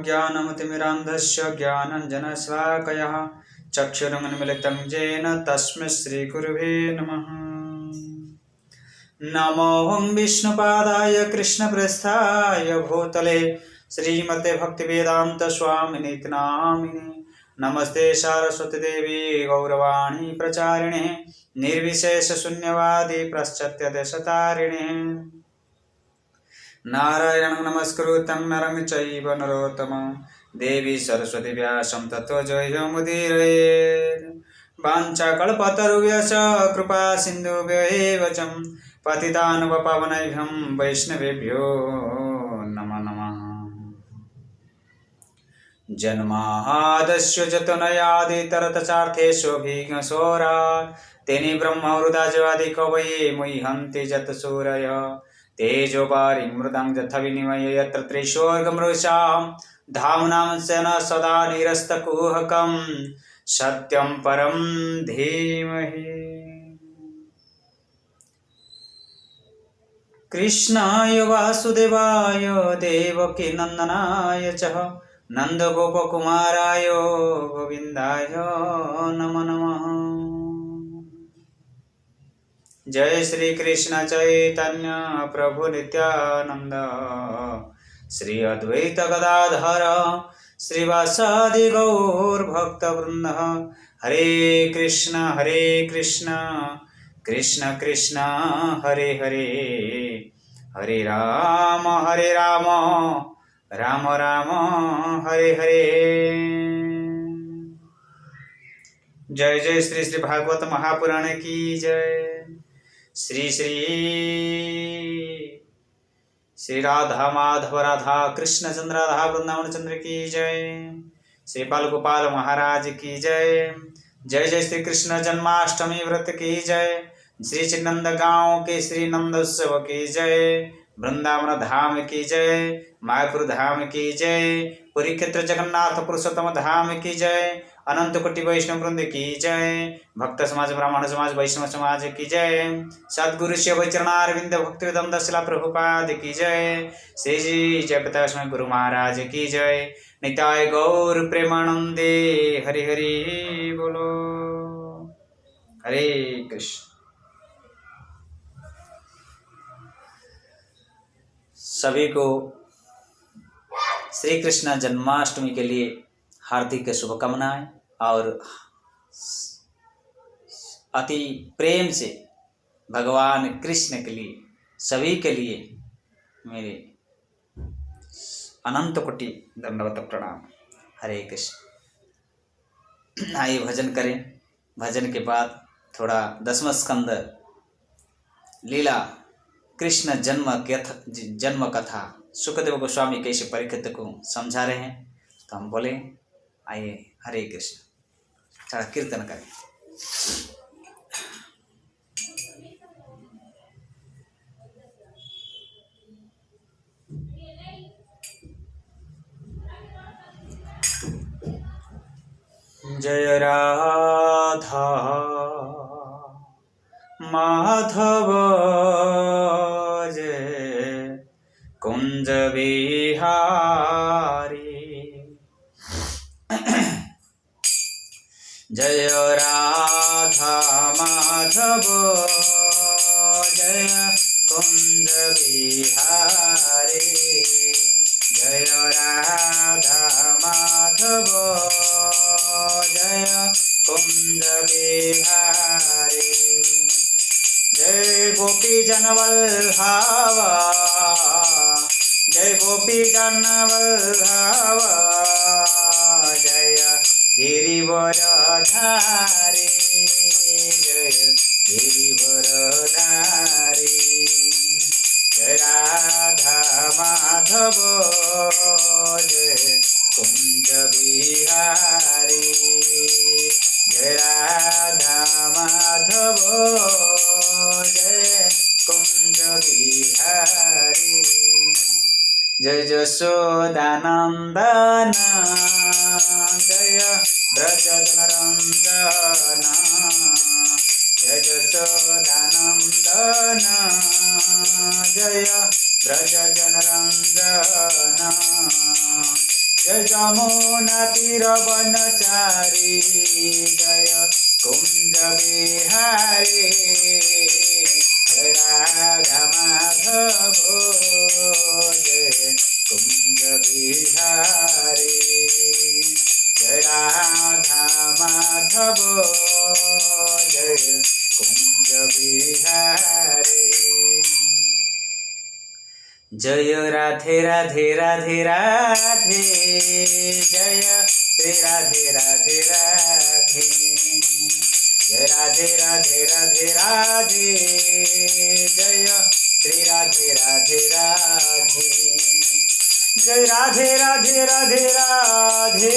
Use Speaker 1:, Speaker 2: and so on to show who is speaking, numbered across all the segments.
Speaker 1: ज्ञानमतिमिरान्धस्य ज्ञानञ्जनशलाकया चक्षुरुन्मिलितं येन तस्मै श्रीगुरुवे नमः। नमो विष्णुपादाय कृष्णप्रेष्ठाय भूतले श्रीमते भक्तिवेदांत स्वामिनीति नामिने। नमस्ते सारस्वती देवी गौरवाणी प्रचारिणे निर्विशेष शून्यवादी पाश्चात्यदेशतारिणे। नारायणं नमस्कृतं नरं चैव नरोत्तमं देवी सरस्वती व्यासं ततो जयमुदीरयेत्। वाञ्छाकल्पतरुभ्यश्च कृपा सिन्धुभ्यैव च पतितानुपपावनेभ्यं वैष्णवेभ्यो नमो नमः। जन्माद्यस्य जतनयादितरतचार्थेष्वभिघ्नसोरात् तेने ब्रह्महृदाजवादि कवये मुह्यन्ति जतसूरयः। तेजोवारिं मृदं यथा विनिमय यत्र त्रिशोर्गमृषां धाम्नां सेन सदा निरस्तकुहकं सत्यं परं धीमहि। कृष्णाय वासुदेवाय देवकी नंदनाय च नंदगोपकुमाराय गोविंदाय नमो नमः। जय श्री कृष्ण चैतन्य प्रभु नित्यानंद श्री अद्वैत गदाधर श्रीवासादि गौर भक्तवृंद। हरे कृष्ण कृष्ण कृष्ण हरे हरे, हरे राम राम राम हरे हरे। जय जय श्री श्री भागवत महापुराण की जय। श्री श्री श्री राधा माधव राधा कृष्ण चंद्र राधा वृंदावन चंद्र की जय। श्री बाल गोपाल महाराज की जय। जय जय श्री कृष्ण जन्माष्टमी व्रत की जय। श्री चिन्नंद गांव के श्री नंद उत्सव की जय। वृंदावन धाम की जय। मायापुर धाम की जय। पुरी क्षेत्र जगन्नाथ पुरुषोत्तम धाम की जय। अनंत कोटि वैष्णव वृंद की जय। भक्त समाज ब्राह्मण समाज वैष्णव समाज की जय। सद्गुरु शिव चरणारविंद भक्त वेदांत शिला प्रभुपाद की जय। श्री जी जय पिता गुरु महाराज की जय। निताय गौर प्रेमानंदे हरि हरि बोलो। हरे कृष्ण। सभी को श्री कृष्ण जन्माष्टमी के लिए हार्दिक शुभकामनाएं और अति प्रेम से भगवान कृष्ण के लिए सभी के लिए मेरे अनंत कोटि दंडवत प्रणाम। हरे कृष्ण। आइए भजन करें। भजन के बाद थोड़ा दसवां स्कंद लीला कृष्ण जन्म कथा सुखदेव गोस्वामी कैसे परीक्षित को समझा रहे हैं, तो हम बोले आइए हरे कृष्ण थोड़ा कीर्तन करें। जय राधा माधव जय कुंज बिहारी। जय राधा माधव जय कुंज बिहारी। जय राधा माधव जय कुंज बिहारी। जय गोपी जनवल्लभा जय गोपी जनवल्लभा जय गिरिवरधारी। जय गिरिवरधारी। जय राधा माधव जय कुंज बिहारी। जय राधा माधव जय कुंज बिहारी। जय जशोदानंदन जय ब्रजजनरंजन। जय जशोदानंदन जय ब्रजजनरंजन। जय जमुना तीर वनचारी जय कुंज बिहारी जय राधा माधव जय कुंज बिहारी जय राधा माधव जय कुंज बिहारी जय राधे राधे राधे राधे जय श्री राधे राधे राधे जय राधे राधे राधे राधे जय श्री राधे राधे राधे जय राधे राधे राधे राधे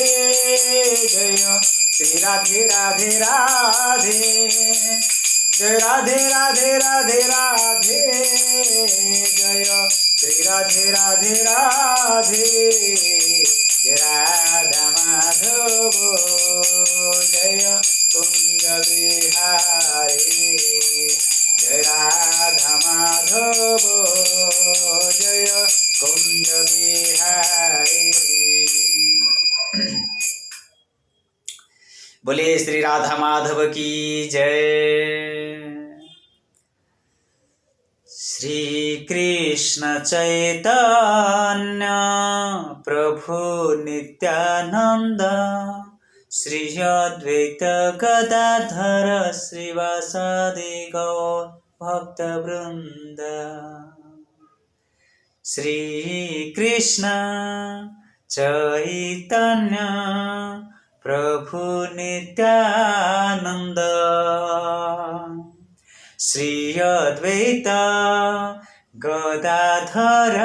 Speaker 1: जय श्री राधे राधे राधे जय राधे राधे राधे राधे जय श्री राधे राधे राधे जय राधा माधव जय कुंज बिहारी जय राधा माधव जय कुंज बिहारी। बोलिए श्री राधा माधव की जय। श्री कृष्ण चैतन्य प्रभु नित्यानंद श्री अद्वैत गदाधर श्रीवासादि गौर भक्त वृंद। श्री कृष्ण चैतन्य प्रभु नित्यानंद श्री अद्वैत गदाधर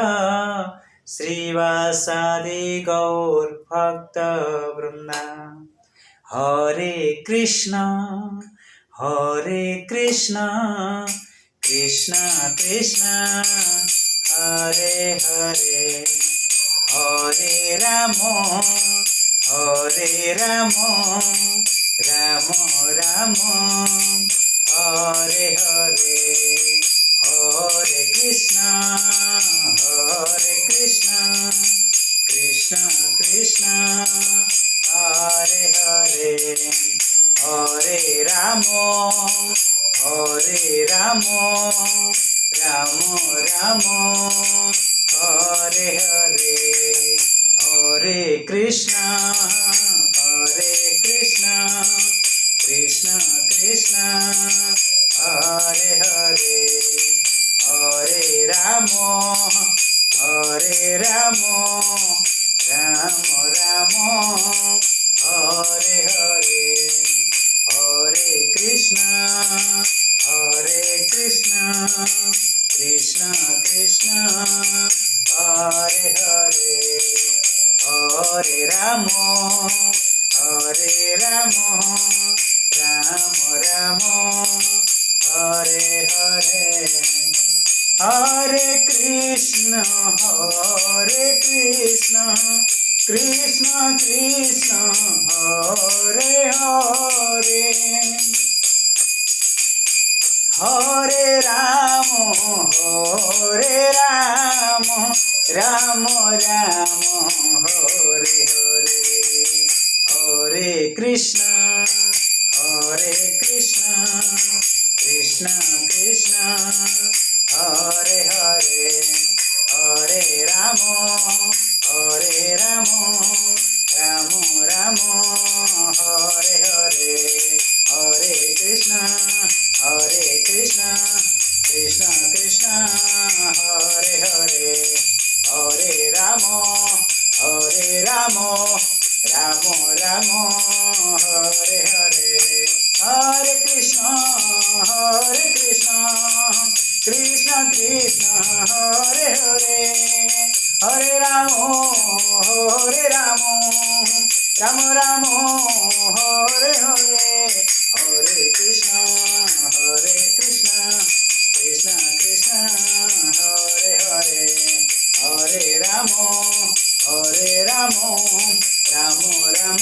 Speaker 1: श्रीवासादि गौर भक्त वृंद। हरे कृष्ण कृष्ण कृष्ण हरे हरे हरे राम राम राम हरे हरे हरे कृष्ण कृष्ण कृष्ण हरे हरे हरे राम राम राम हरे हरे हरे कृष्ण कृष्ण कृष्ण हरे हरे हरे राम राम राम हरे हरे हरे कृष्ण कृष्ण कृष्ण हरे हरे हरे राम राम राम हरे हरे हरे कृष्ण कृष्ण कृष्ण हरे हरे हरे राम राम राम हरे हरे हरे कृष्ण कृष्ण कृष्ण हरे हरे हरे राम राम राम हरे हरे हरे कृष्ण कृष्ण कृष्ण हरे हरे हरे राम राम राम हरे हरे हरे कृष्ण कृष्ण कृष्ण हरे हरे हरे राम राम राम हरे हरे हरे कृष्ण कृष्ण कृष्ण हरे हरे हरे राम राम राम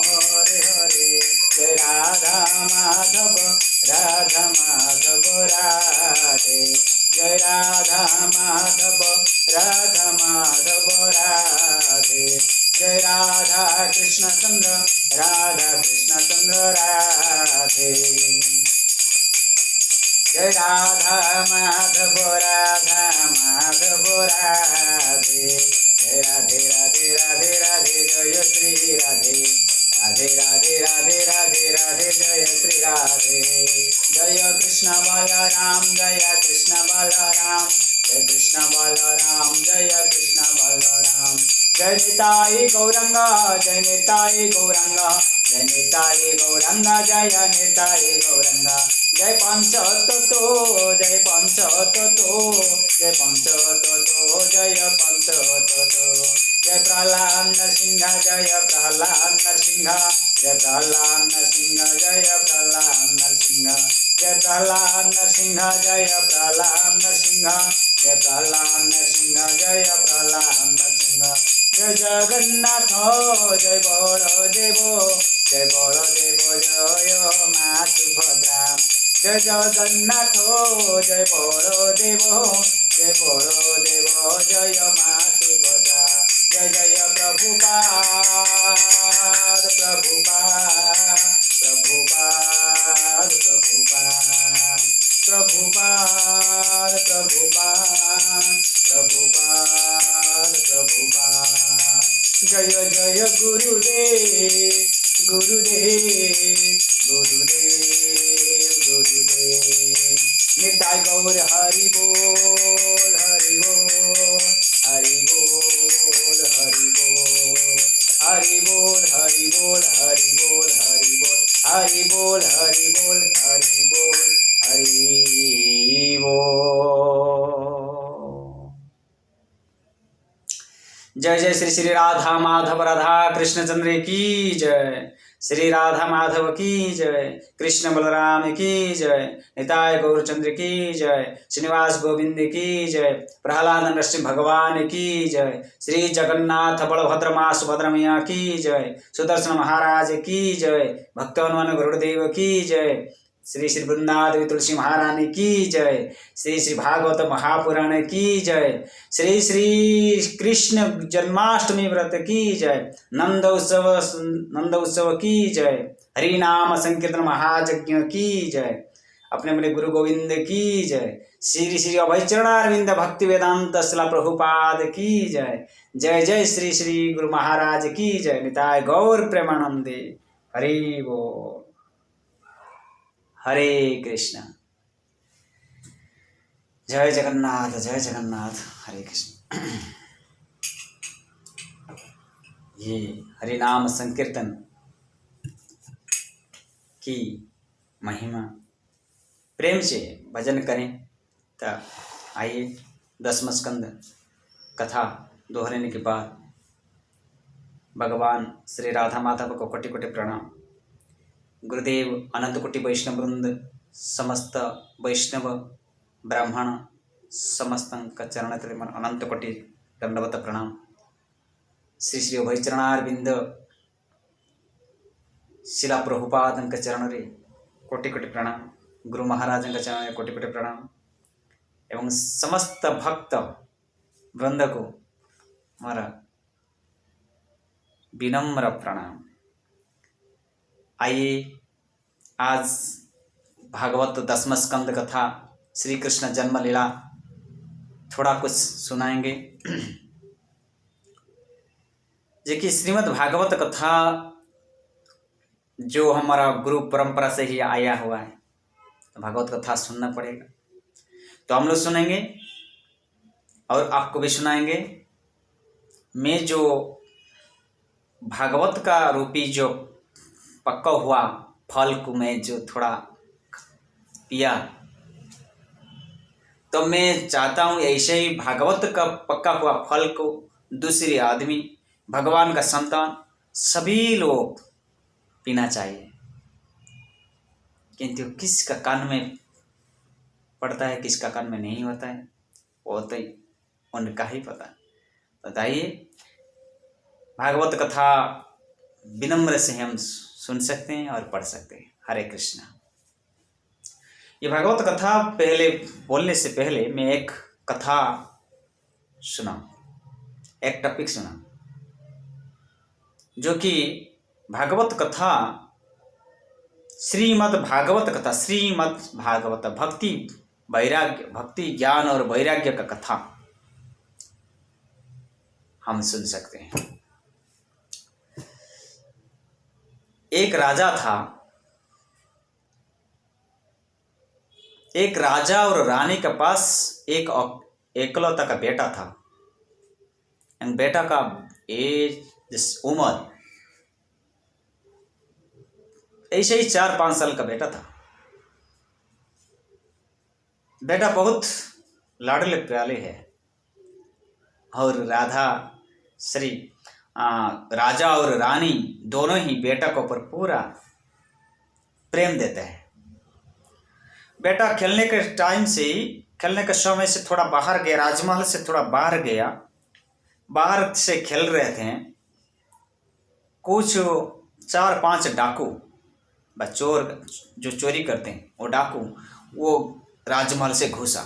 Speaker 1: हरे हरे जय राधा माधव राधे जय राधा माधव राधे जय राधा कृष्ण चंद्र राधे। जय राधा माधव राधे। जय राधे राधे राधे राधे जय श्री राधे। राधे राधे राधे राधे राधे जय श्री राधे। जय कृष्ण बलराम जय कृष्ण बलराम जय कृष्ण बलराम जय कृष्ण बलराम। जय निताई गौरंग जय निताई गौरंग जय निताई गौरंग जय निताई गौरंग। जय पंचतत्व जय पंचतत्व जय पंचतत्व जय पंचतत्व। जय प्रहलाद नरसिंह जय प्रहलाद नरसिंह जय प्रहलाद नरसिंह जय प्रहलाद नरसिंह। जय प्रहलाद नरसिंह जय प्रहलाद नरसिंह जय प्रहलाद नरसिंह जय प्रहलाद नरसिंह। जय जगन्नाथ जय बलदेव जय बलदेव जय माँ सुभद्रा। जय जगन्नाथ जय बलदेव जय बलदेव जय माँ सुभद्रा। जय जय प्रभुपाद प्रभुपाद प्रभुपाद प्रभुपाद प्रभुपाद प्रभुपाद प्रभुपाद प्रभुपाद। जय जय गुरुदेव गुरुदेव गुरुदेव गुरुदेव। निताय गौर हरि बोल हरि बोल हरि बोल हरि बोल हरि बोल हरि बोल हरि बोल हरि बोल हरि बोल हरि बोल हरि बोल हरि बोल। जय जय श्री श्री राधा माधव राधा कृष्ण चंद्र की जय। श्री राधा माधव की जय। कृष्ण बलराम की जय। निताय गौरचंद्र की जय। श्रीनिवास गोविंद की जय। प्रहलाद नरसिंह भगवान की जय। श्री जगन्नाथ बलभद्र माँ सुभद्रा मैया की जय। सुदर्शन महाराज की जय। भक्तवन गुरुदेव की जय। श्री श्री वृंदादेवी तुलसी महारानी की जय। श्री श्री भागवत महापुराण की जय। श्री श्री कृष्ण जन्माष्टमी व्रत की जय। नंद उत्सव की जय। हरि नाम संकीर्तन महायज्ञ की जय। अपने अपने गुरु गोविंद की जय। श्री श्री अभय चरणारविंद भक्ति वेदांत शिला प्रभुपाद की जय। जय जय श्री श्री गुरु महाराज की जय। निताय गौर प्रेमानंदे। हरि बोल। हरे कृष्ण। जय जगन्नाथ हरे कृष्ण। ये हरि नाम संकीर्तन की महिमा प्रेम से भजन करें। तो आइए 10वां स्कंद कथा दोहराने के बाद भगवान श्री राधा माधव को कोटि कोटि प्रणाम। गुरुदेव अनंत कोटि वैष्णव वृंद समस्त वैष्णव ब्राह्मण समस्त का चरण तले मन अनंत कोटि दंडवत प्रणाम। श्री श्री अभय चरणारविंद शिला प्रभुपाद का चरण रे कोटि कोटि प्रणाम। गुरु महाराज का चरण रे कोटि कोटि प्रणाम एवं समस्त भक्त वृंद को हमारा विनम्र प्रणाम। आइए आज भागवत 10वां स्कंद कथा श्री कृष्ण जन्म लीला थोड़ा कुछ सुनाएंगे। देखिए श्रीमद् भागवत कथा जो हमारा गुरु परंपरा से ही आया हुआ है, तो भागवत कथा सुनना पड़ेगा। तो हम लोग सुनेंगे और आपको भी सुनाएंगे। मैं जो भागवत का रूपी जो पक्का हुआ फल को मैं जो थोड़ा पिया, तो मैं चाहता हूँ ऐसे ही भागवत का पक्का हुआ फल को दूसरे आदमी, भगवान का संतान सभी लोग पीना चाहिए। किंतु किसका कान में पड़ता है किसका कान में नहीं होता है वो तो उनका ही पता। बताइए भागवत कथा विनम्र से हम सुन सकते हैं और पढ़ सकते हैं। हरे कृष्णा। ये भागवत कथा पहले बोलने से पहले मैं एक कथा सुना, एक टॉपिक सुना। जो कि भागवत कथा, श्रीमद् भागवत कथा, श्रीमद् भागवत भक्ति वैराग्य, भक्ति ज्ञान और वैराग्य का कथा हम सुन सकते हैं। एक राजा था, एक राजा और रानी के पास एक एकलौता का बेटा था। बेटा का उम्र ऐसे ही 4-5 साल का बेटा था। बेटा बहुत लाडले प्याले है और राजा और रानी दोनों ही बेटा के ऊपर पूरा प्रेम देते हैं। बेटा खेलने के समय से थोड़ा बाहर गया, राजमहल से थोड़ा बाहर गया, बाहर से खेल रहे थे। कुछ 4-5 डाकू, चोर जो चोरी करते हैं वो डाकू, वो राजमहल से घुसा।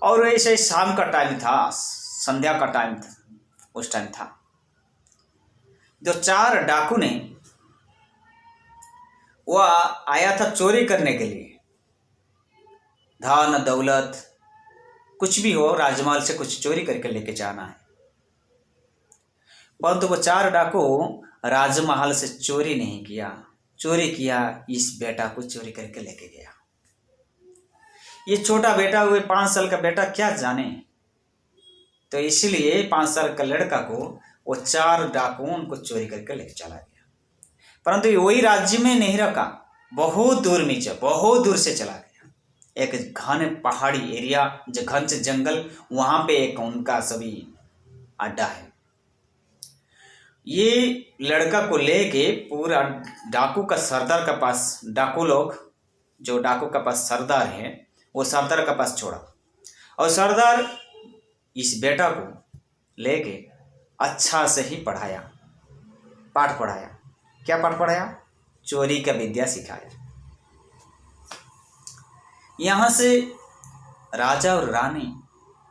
Speaker 1: और ऐसे शाम का टाइम था, संध्या का टाइम था, उस टाइम था। जो 4 डाकू ने वो आया था चोरी करने के लिए। धन दौलत कुछ भी हो, राजमहल से कुछ चोरी करके लेके जाना है। परंतु वो 4 डाकू राजमहल से चोरी नहीं किया, चोरी किया इस बेटा को चोरी करके लेके गया। ये छोटा बेटा हुए 5 साल का बेटा क्या जाने, तो इसलिए 5 साल का लड़का को वो 4 डाकू उनको चोरी करके लेके चला गया। परंतु वही राज्य में नहीं रखा, बहुत दूर नीचे, बहुत दूर से चला गया। एक घने पहाड़ी एरिया, जो घन से जंगल, वहां पे एक उनका सभी अड्डा है। ये लड़का को लेके पूरा डाकू का सरदार के पास, डाकू लोग जो डाकू का पास सरदार है, वो सरदार के पास छोड़ा। और सरदार इस बेटा को लेके अच्छा से ही पढ़ाया, पाठ पढ़ाया। क्या पाठ पढ़ाया? चोरी का विद्या सिखाया। यहाँ से राजा और रानी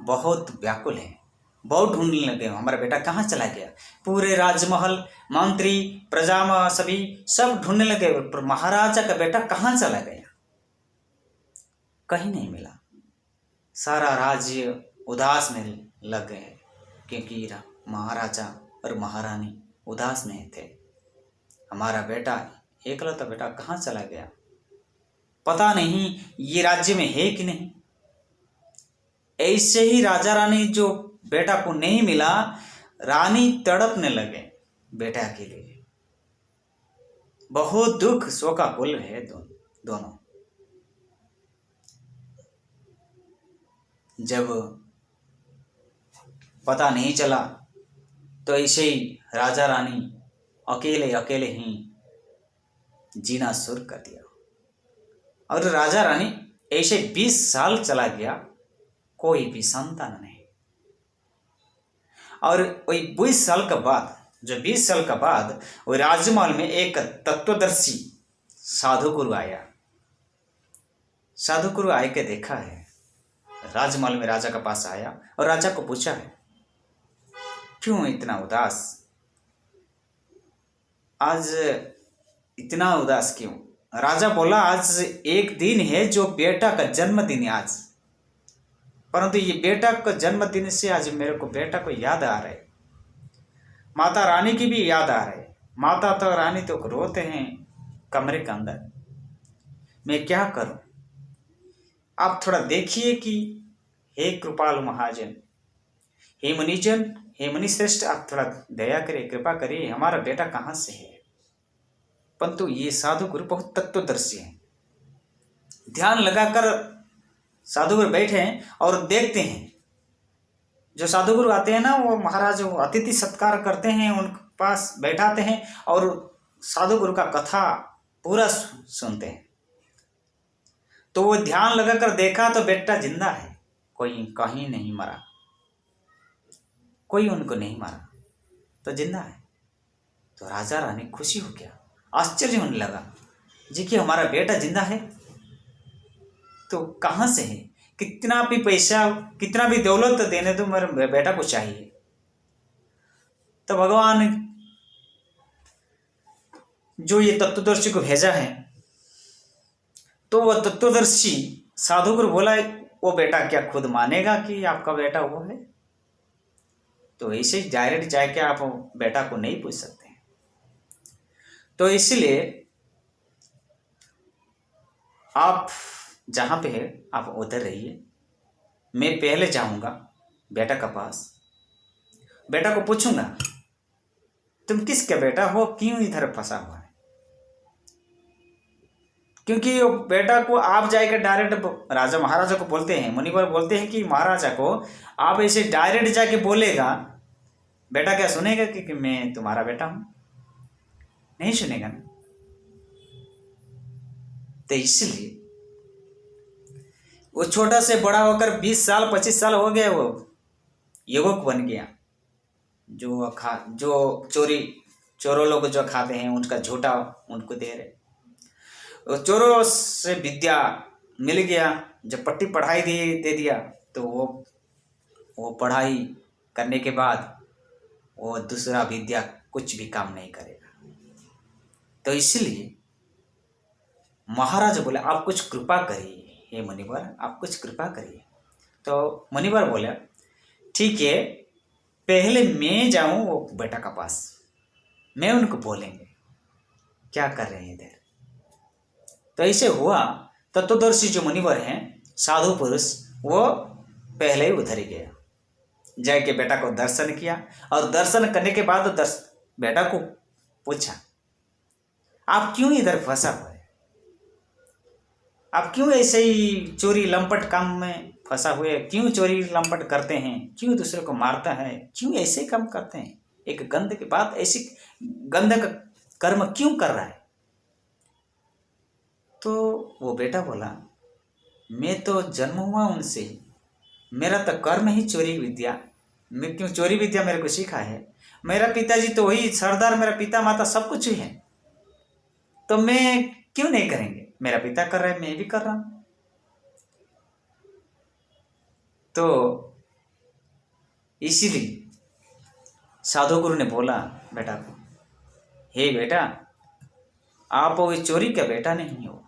Speaker 1: बहुत व्याकुल हैं, बहुत ढूंढने लगे, हमारा बेटा कहाँ चला गया। पूरे राजमहल, मंत्री, प्रजा सभी सब ढूंढने लगे, पर महाराजा का बेटा कहाँ चला गया, कहीं नहीं मिला। सारा राज्य उदास में लग गए, क्योंकि महाराजा और महारानी उदास में थे। हमारा बेटा, एकलौता बेटा कहाँ चला गया, पता नहीं ये राज्य में है कि नहीं। ऐसे ही राजा रानी जो बेटा को नहीं मिला, रानी तड़पने लगे बेटा के लिए। बहुत दुख शोकाकुल है दोनों। जब पता नहीं चला तो ऐसे ही राजा रानी अकेले ही जीना शुरू कर दिया। और राजा रानी ऐसे 20 साल चला गया, कोई भी संतान नहीं। और वही 20 साल के बाद वो राजमहल में एक तत्वदर्शी साधु गुरु आया। साधु गुरु आए के देखा है, राजमहल में राजा के पास आया और राजा को पूछा है, क्यों इतना उदास, आज इतना उदास क्यों? राजा बोला, आज एक दिन है जो बेटा का जन्मदिन है आज, परंतु ये बेटा का जन्मदिन से आज मेरे को बेटा को याद आ रहा है, माता रानी की भी याद आ रहा है। माता तो रानी तो रोते हैं कमरे के अंदर, मैं क्या करूं? आप थोड़ा देखिए कि हे कृपालु महाजन, हे मुनिजन, हे मुनि श्रेष्ठ, आप थोड़ा दया करिए, कृपा करिए, हमारा बेटा कहाँ से है। परंतु ये साधु गुरु बहुत तत्वदर्शी हैं। ध्यान लगाकर साधु गुरु बैठे हैं और देखते हैं। जो साधु गुरु आते हैं ना, वो महाराज अतिथि सत्कार करते हैं, उनके पास बैठाते हैं और साधु गुरु का कथा पूरा सुनते हैं। तो वो ध्यान लगाकर देखा तो बेटा जिंदा है, कोई कहीं नहीं मरा, कोई उनको नहीं मारा, तो जिंदा है। तो राजा रानी खुशी हो गया, आश्चर्य होने लगा जी कि हमारा बेटा जिंदा है, तो कहाँ से है, कितना भी पैसा, कितना भी दौलत देने तो मेरे बेटा को चाहिए। तो भगवान जो ये तत्वदर्शी को भेजा है, तो वह तत्वदर्शी साधु गुरु बोला वो बेटा क्या खुद मानेगा कि आपका बेटा वो है? तो ऐसे ही डायरेक्ट जाके आप बेटा को नहीं पूछ सकते। तो इसलिए आप जहाँ पे है आप उधर रहिए, मैं पहले जाऊँगा बेटा का पास, बेटा को पूछूंगा तुम किसका बेटा हो, क्यों इधर फंसा हुआ है? क्योंकि वो बेटा को आप जाकर डायरेक्ट राजा महाराजा को बोलते हैं, मुनिवर बोलते हैं कि महाराजा को आप ऐसे डायरेक्ट जाके बोलेगा, बेटा क्या सुनेगा कि मैं तुम्हारा बेटा हूं? नहीं सुनेगा ना। तो इसलिए वो छोटा से बड़ा होकर 20 साल 25 साल हो गए, वो युवक बन गया। जो चोरों लोग जो खाते हैं उनका झूठा उनको दे रहे, चोरों से विद्या मिल गया। जब पट्टी पढ़ाई दे दिया तो वो पढ़ाई करने के बाद वो दूसरा विद्या कुछ भी काम नहीं करेगा। तो इसलिए महाराज बोले आप कुछ कृपा करिए, हे मुनिवर आप कुछ कृपा करिए। तो मुनिवर बोले ठीक है, पहले मैं जाऊं वो बेटा का पास, मैं उनको बोलेंगे क्या कर रहे हैं इधर। तो ऐसे हुआ, तत्वदर्शी जो मुनिवर हैं साधु पुरुष, वो पहले ही उधर ही गया, जाके बेटा को दर्शन किया। और दर्शन करने के बाद बेटा को पूछा आप क्यों इधर फंसा हुआ है, आप क्यों ऐसे ही चोरी लंपट काम में फंसा हुए, क्यों चोरी लंपट करते हैं, क्यों दूसरे को मारता है, क्यों ऐसे काम करते हैं, एक गंध के बाद ऐसी गंध का कर्म क्यों कर रहा है? तो वो बेटा बोला मैं तो जन्म हुआ उनसे, मेरा तो कर्म ही चोरी विद्या, मैं क्यों चोरी विद्या मेरे को सीखा है। मेरा पिताजी तो वही सरदार, मेरा पिता माता सब कुछ ही है, तो मैं क्यों नहीं करेंगे, मेरा पिता कर रहा है मैं भी कर रहा हूं। तो इसीलिए साधु गुरु ने बोला बेटा को, हे बेटा आप वो चोरी का बेटा नहीं हो,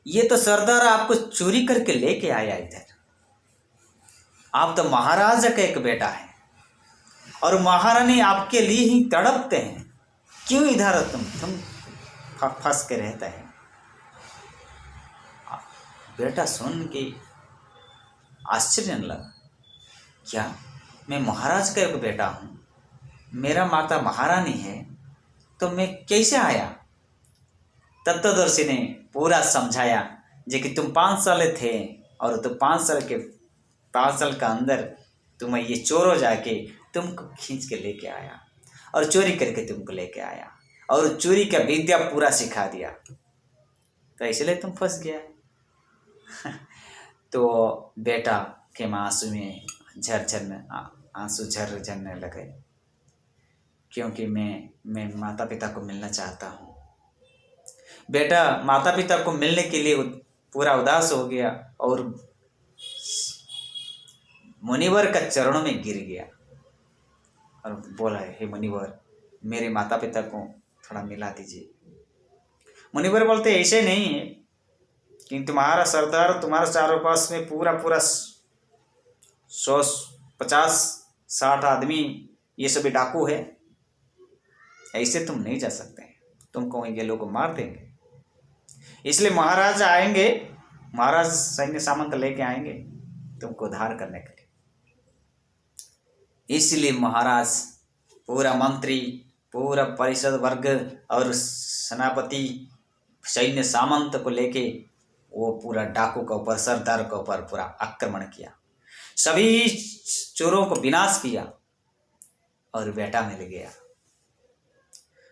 Speaker 1: ये तो सरदार आपको चोरी करके लेके आया इधर, आप तो महाराजा का एक बेटा है और महारानी आपके लिए ही तड़पते हैं, क्यों इधर तुम फंस के रहता है। बेटा सुन के आश्चर्य लगा, क्या मैं महाराज का एक बेटा हूँ, मेरा माता महारानी है, तो मैं कैसे आया? तत्वदर्शी ने पूरा समझाया जे कि तुम 5 साल थे और तो 5 साल का अंदर तुम्हें ये चोर हो जाके तुमको खींच के लेके आया और चोरी करके तुमको लेके आया और चोरी का विद्या पूरा सिखा दिया, तो इसलिए तुम फंस गया। तो बेटा के आंसू में आंसू झरने लगे, क्योंकि मैं माता पिता को मिलना चाहता हूँ। बेटा माता पिता को मिलने के लिए पूरा उदास हो गया और मुनिवर का चरणों में गिर गया और बोला हे मुनिवर मेरे माता पिता को थोड़ा मिला दीजिए। मुनिवर बोलते ऐसे नहीं है कि तुम्हारा सरदार तुम्हारे चारों पास में पूरा 150-60 आदमी ये सभी डाकू है, ऐसे तुम नहीं जा सकते, तुमको ये लोग मार देंगे। इसलिए महाराज आएंगे, महाराज सैन्य सामंत लेके आएंगे तुमको उद्धार करने के लिए। इसलिए महाराज पूरा मंत्री, पूरा परिषद वर्ग और सेनापति सैन्य सामंत को लेके वो पूरा डाकू के ऊपर, सरदार के ऊपर पूरा आक्रमण किया, सभी चोरों को विनाश किया और बेटा मिल गया।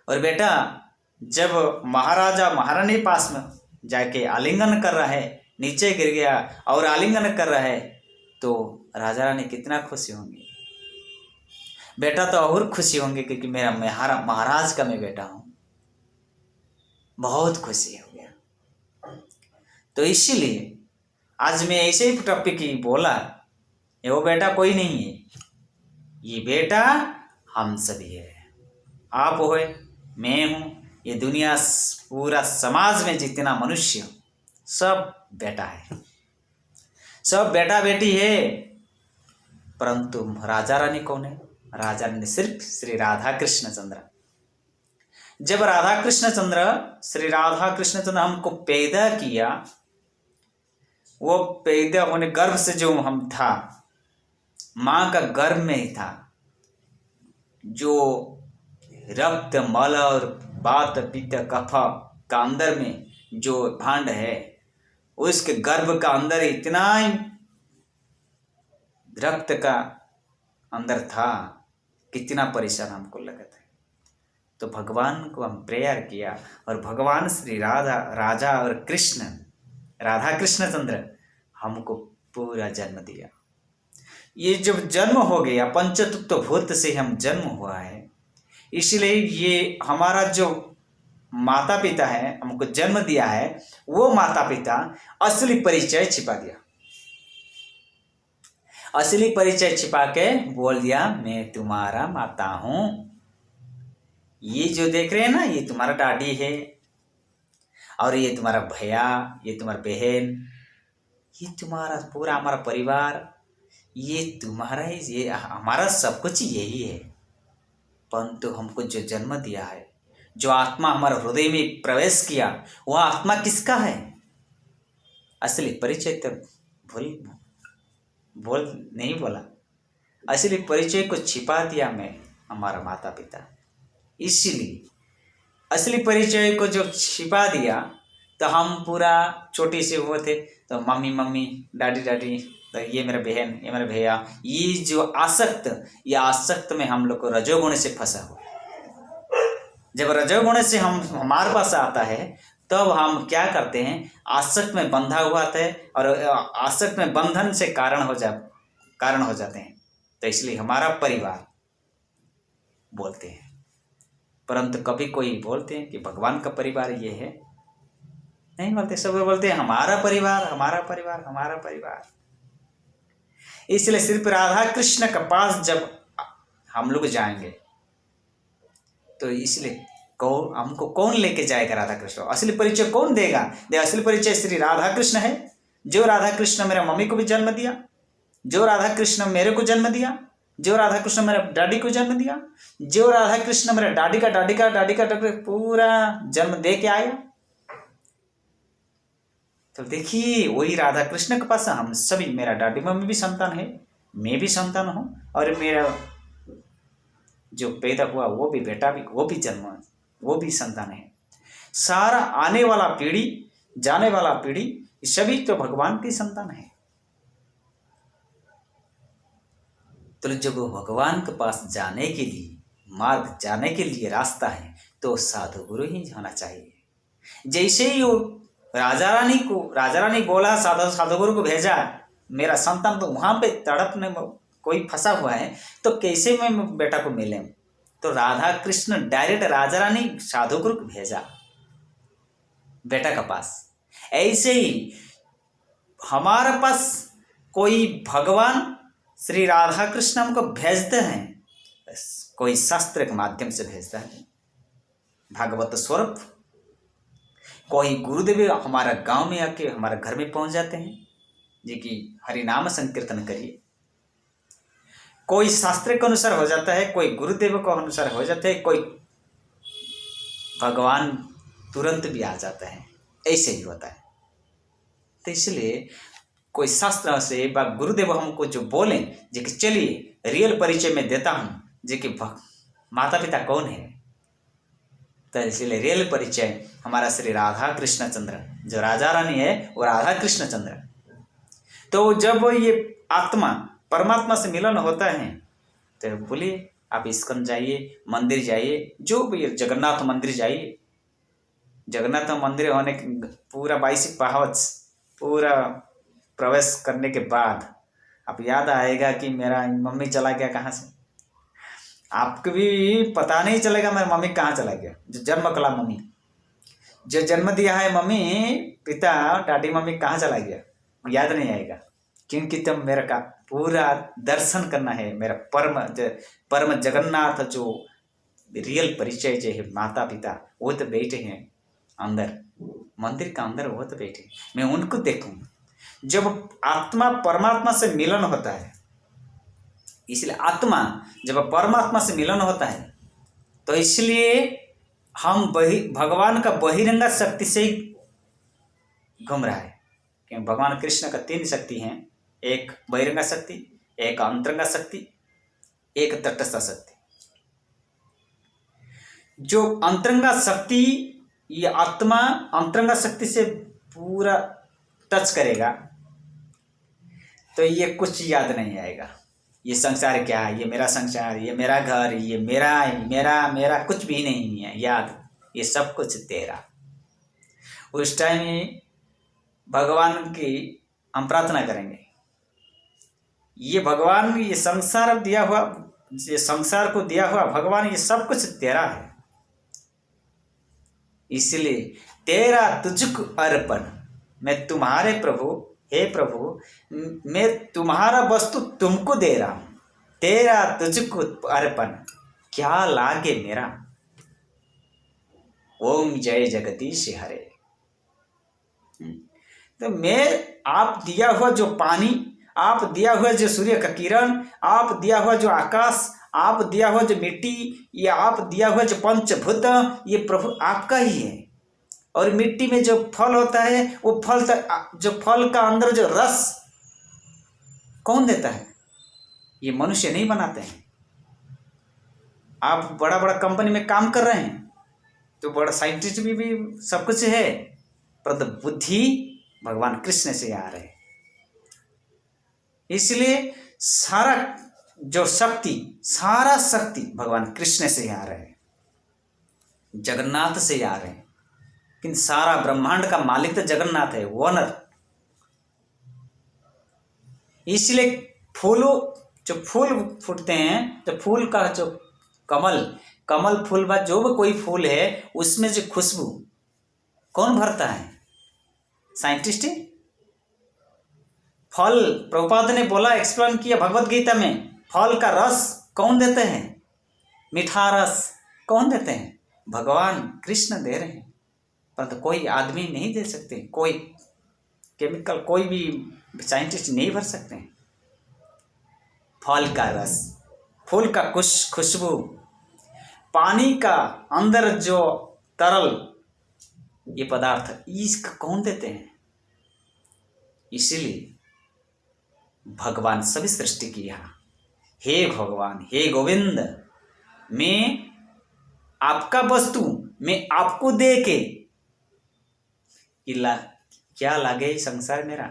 Speaker 1: और बेटा जब महाराजा महारानी पास में जाके आलिंगन कर रहा है, नीचे गिर गया और आलिंगन कर रहा है, तो राजा रानी कितना खुशी होंगे। बेटा तो और खुशी होंगे क्योंकि मेरा महाराज का मैं बेटा हूँ, बहुत खुशी हो गया। तो इसीलिए आज मैं ऐसे ही टॉपिक ही बोला, ये वो बेटा कोई नहीं है, ये बेटा हम सभी है, आप होए मैं हूँ, ये दुनिया पूरा समाज में जितना मनुष्य सब बेटा है, सब बेटा बेटी है। परंतु राजा रानी कौन है? राजा रानी सिर्फ श्री राधा कृष्ण चंद्र। जब राधा कृष्ण चंद्र, श्री राधा कृष्ण चंद्र हमको पैदा किया, वो पैदा होने गर्भ से जो हम था, माँ का गर्भ में ही था, जो रक्त मल और वात पित्त कफ का अंदर में जो भांड है, उसके गर्भ का अंदर इतना ही रक्त का अंदर था, कितना परेशान हमको लगा था। तो भगवान को हम प्रेयर किया और भगवान श्री राजा और कृष्ण, राधा कृष्ण चंद्र हमको पूरा जन्म दिया। ये जब जन्म हो गया, पंचतत्व भूत से हम जन्म हुआ है, इसलिए ये हमारा जो माता पिता है, हमको जन्म दिया है, वो माता पिता असली परिचय छिपा दिया। असली परिचय छिपा के बोल दिया, मैं तुम्हारा माता हूं। ये जो देख रहे हैं ना, ये तुम्हारा दादी है, और ये तुम्हारा भैया, ये तुम्हारा बहन, ये तुम्हारा पूरा हमारा परिवार, ये तुम्हारा ही, ये हमारा सब कुछ यही है। परंतु हमको जो जन्म दिया है, जो आत्मा हमारे हृदय में प्रवेश किया, वह आत्मा किसका है? असली परिचय तो बोल नहीं बोला। असली परिचय को छिपा दिया मैं, हमारा माता पिता। इसलिए असली परिचय को जो छिपा दिया, तो हम पूरा छोटे से हुए थे, तो मम्मी मम्मी, डैडी डैडी, तो ये मेरा बहन, ये मेरा भैया, ये जो आसक्त में हम लोग को रजोगुण से फंसा हुआ। जब रजोगुण से हम हमारे पास आता है, तब हम क्या करते हैं? आसक्त में बंधा हुआ था, और आसक्त में बंधन से कारण हो जाते हैं। तो इसलिए हमारा परिवार बोलते हैं, परंतु कभी कोई बोलते हैं कि भगवान का परिवार ये है? नहीं बोलते। सब बोलते हैं हमारा परिवार, हमारा परिवार, हमारा परिवार। इसलिए सिर्फ राधा कृष्ण के पास जब हम लोग जाएंगे, तो इसलिए हमको कौन लेके जाएगा? राधा कृष्ण। असली परिचय कौन देगा? असली परिचय श्री राधा कृष्ण है। जो राधा कृष्ण मेरे मम्मी को भी जन्म दिया, जो राधा कृष्ण मेरे को जन्म दिया, जो राधा कृष्ण मेरे डैडी को जन्म दिया, जो राधा कृष्ण मेरे दादी का दादी का दादी का पूरा जन्म दे के आया। तो देखिए, वही राधा कृष्ण के पास हम सभी, मेरा दादी मम्मी भी संतान है, मैं भी संतान हूँ, और मेरा जो पैदा हुआ वो भी बेटा भी, वो भी संतान है। सारा आने वाला पीढ़ी, जाने वाला पीढ़ी, सभी तो भगवान की संतान है। तो जब भगवान के पास जाने के लिए मार्ग, जाने के लिए रास्ता है, तो साधु गुरु ही होना चाहिए। जैसे ही वो राजा रानी बोला, साधु गुरु को भेजा, मेरा संतान तो वहां पे तड़पने कोई फंसा हुआ है, तो कैसे मैं बेटा को मिले? तो राधा कृष्ण डायरेक्ट राजा रानी साधु गुरु को भेजा बेटा के पास। ऐसे ही हमारे पास कोई भगवान श्री राधा कृष्ण हमको भेजते हैं, कोई शास्त्र के माध्यम से भेजता है, भागवत स्वरूप। कोई गुरुदेव हमारा गांव में आके हमारे घर में पहुंच जाते हैं, जी कि हरि नाम संकीर्तन करिए। कोई शास्त्र के अनुसार हो जाता है, कोई गुरुदेव को अनुसार हो जाता है, कोई भगवान तुरंत भी आ जाता है। ऐसे ही होता है। तो इसलिए कोई शास्त्र से बा गुरुदेव हमको जो बोले, जी कि चलिए रियल परिचय में देता हूँ, जी कि माता पिता कौन है। तो इसलिए रियल परिचय हमारा श्री राधा कृष्ण चंद्र, जो राजा रानी है वो राधा कृष्ण चंद्र। तो जब ये आत्मा परमात्मा से मिलन होता है, तो बोलिए आप इस्कन जाइए, मंदिर जाइए, जो भी जगन्नाथ मंदिर जाइए। जगन्नाथ मंदिर होने के पूरा 22 पहाड़ पूरा प्रवेश करने के बाद आप याद आएगा कि मेरा मम्मी चला गया कहाँ से। आपको भी पता नहीं चलेगा मेरा मम्मी कहाँ चला गया। जो जन्म कला मम्मी, जो जन्म दिया है मम्मी पिता दादी मम्मी कहाँ चला गया, याद नहीं आएगा। क्योंकि तब मेरा का पूरा दर्शन करना है, मेरा परम जगन्नाथ जो रियल परिचय जो है माता पिता वो तो बैठे हैं अंदर, मंदिर का अंदर वो तो बैठे, मैं उनको देखूं। जब आत्मा परमात्मा से मिलन होता है, इसलिए आत्मा जब परमात्मा से मिलन होता है तो इसलिए हम भगवान का बहिरंगा शक्ति से ही घूम रहा है। क्योंकि भगवान कृष्ण का 3 शक्ति हैं, एक बहिरंगा शक्ति, एक अंतरंगा शक्ति, एक तटस्थ शक्ति। जो अंतरंगा शक्ति, ये आत्मा अंतरंगा शक्ति से पूरा टच करेगा तो ये कुछ याद नहीं आएगा, ये संसार क्या है, ये मेरा संसार, ये मेरा घर, ये मेरा मेरा मेरा कुछ भी नहीं है याद, ये सब कुछ तेरा। उस टाइम भगवान की हम प्रार्थना करेंगे, ये भगवान, ये संसार दिया हुआ, ये संसार को दिया हुआ भगवान, ये सब कुछ तेरा है, इसलिए तेरा तुझको अर्पण, मैं तुम्हारे प्रभु, हे प्रभु मैं तुम्हारा वस्तु तुमको दे रहा हूं, तेरा तुझको अर्पण, क्या लागे मेरा। ओम जय जगदीश हरे। तो मैं आप दिया हुआ जो पानी, आप दिया हुआ जो सूर्य का किरण, आप दिया हुआ जो आकाश, आप दिया हुआ जो मिट्टी, ये आप दिया हुआ जो पंचभूत, ये प्रभु आपका ही है। और मिट्टी में जो फल होता है वो फल, जो फल का अंदर जो रस कौन देता है, ये मनुष्य नहीं बनाते हैं। आप बड़ा बड़ा कंपनी में काम कर रहे हैं तो बड़ा साइंटिस्ट भी सब कुछ है, पर बुद्धि भगवान कृष्ण से आ रहे, इसलिए सारा जो शक्ति, सारा शक्ति भगवान कृष्ण से आ रहे हैं, जगन्नाथ से आ रहे हैं। लेकिन सारा ब्रह्मांड का मालिक तो जगन्नाथ है, ओनर। इसलिए फूलों, जो फूल फूटते हैं, जो फूल का जो कमल फूल बा, जो भी कोई फूल है उसमें जो खुशबू कौन भरता है, साइंटिस्ट है। फल, प्रभुपाद ने बोला, एक्सप्लेन किया भगवत गीता में, फल का रस कौन देते हैं, मीठा रस कौन देते हैं, भगवान कृष्ण दे रहे हैं, परंतु कोई आदमी नहीं दे सकते, कोई केमिकल, कोई भी साइंटिस्ट नहीं भर सकते। फल का रस, फूल का खुशबू, पानी का अंदर जो तरल ये पदार्थ, इसका कौन देते हैं। इसीलिए भगवान सभी सृष्टि किया, हे भगवान, हे गोविंद, मैं आपका वस्तु मैं आपको दे के क्या लागे संसार मेरा।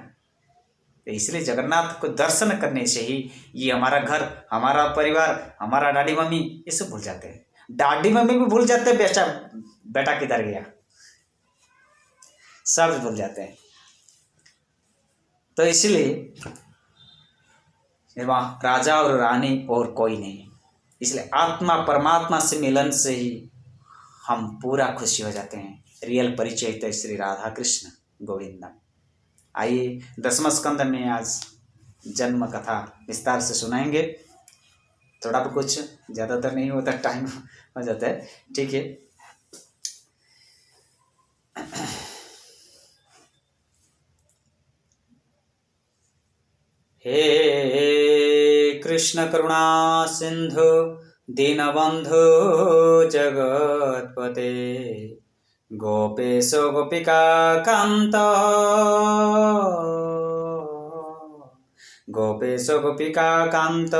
Speaker 1: तो इसलिए जगन्नाथ को दर्शन करने से ही ये हमारा घर, हमारा परिवार, हमारा डैडी मम्मी, ये सब भूल जाते हैं। डैडी मम्मी भी भूल जाते हैं, बेटा किधर गया, सब भूल जाते हैं। तो इसलिए वहाँ राजा और रानी और कोई नहीं, इसलिए आत्मा परमात्मा से मिलन से ही हम पूरा खुशी हो जाते हैं। रियल परिचय तो श्री राधा कृष्ण गोविंद। आइए 10वां स्कंद में आज जन्म कथा विस्तार से सुनाएंगे। थोड़ा भी कुछ, ज़्यादातर नहीं होता, टाइम हो जाता है, ठीक है। हे कृष्ण करुणा सिंधु दीनबंधु जगत्पते, गोपेश गोपिका कांत, गोपेश गोपिका कांत।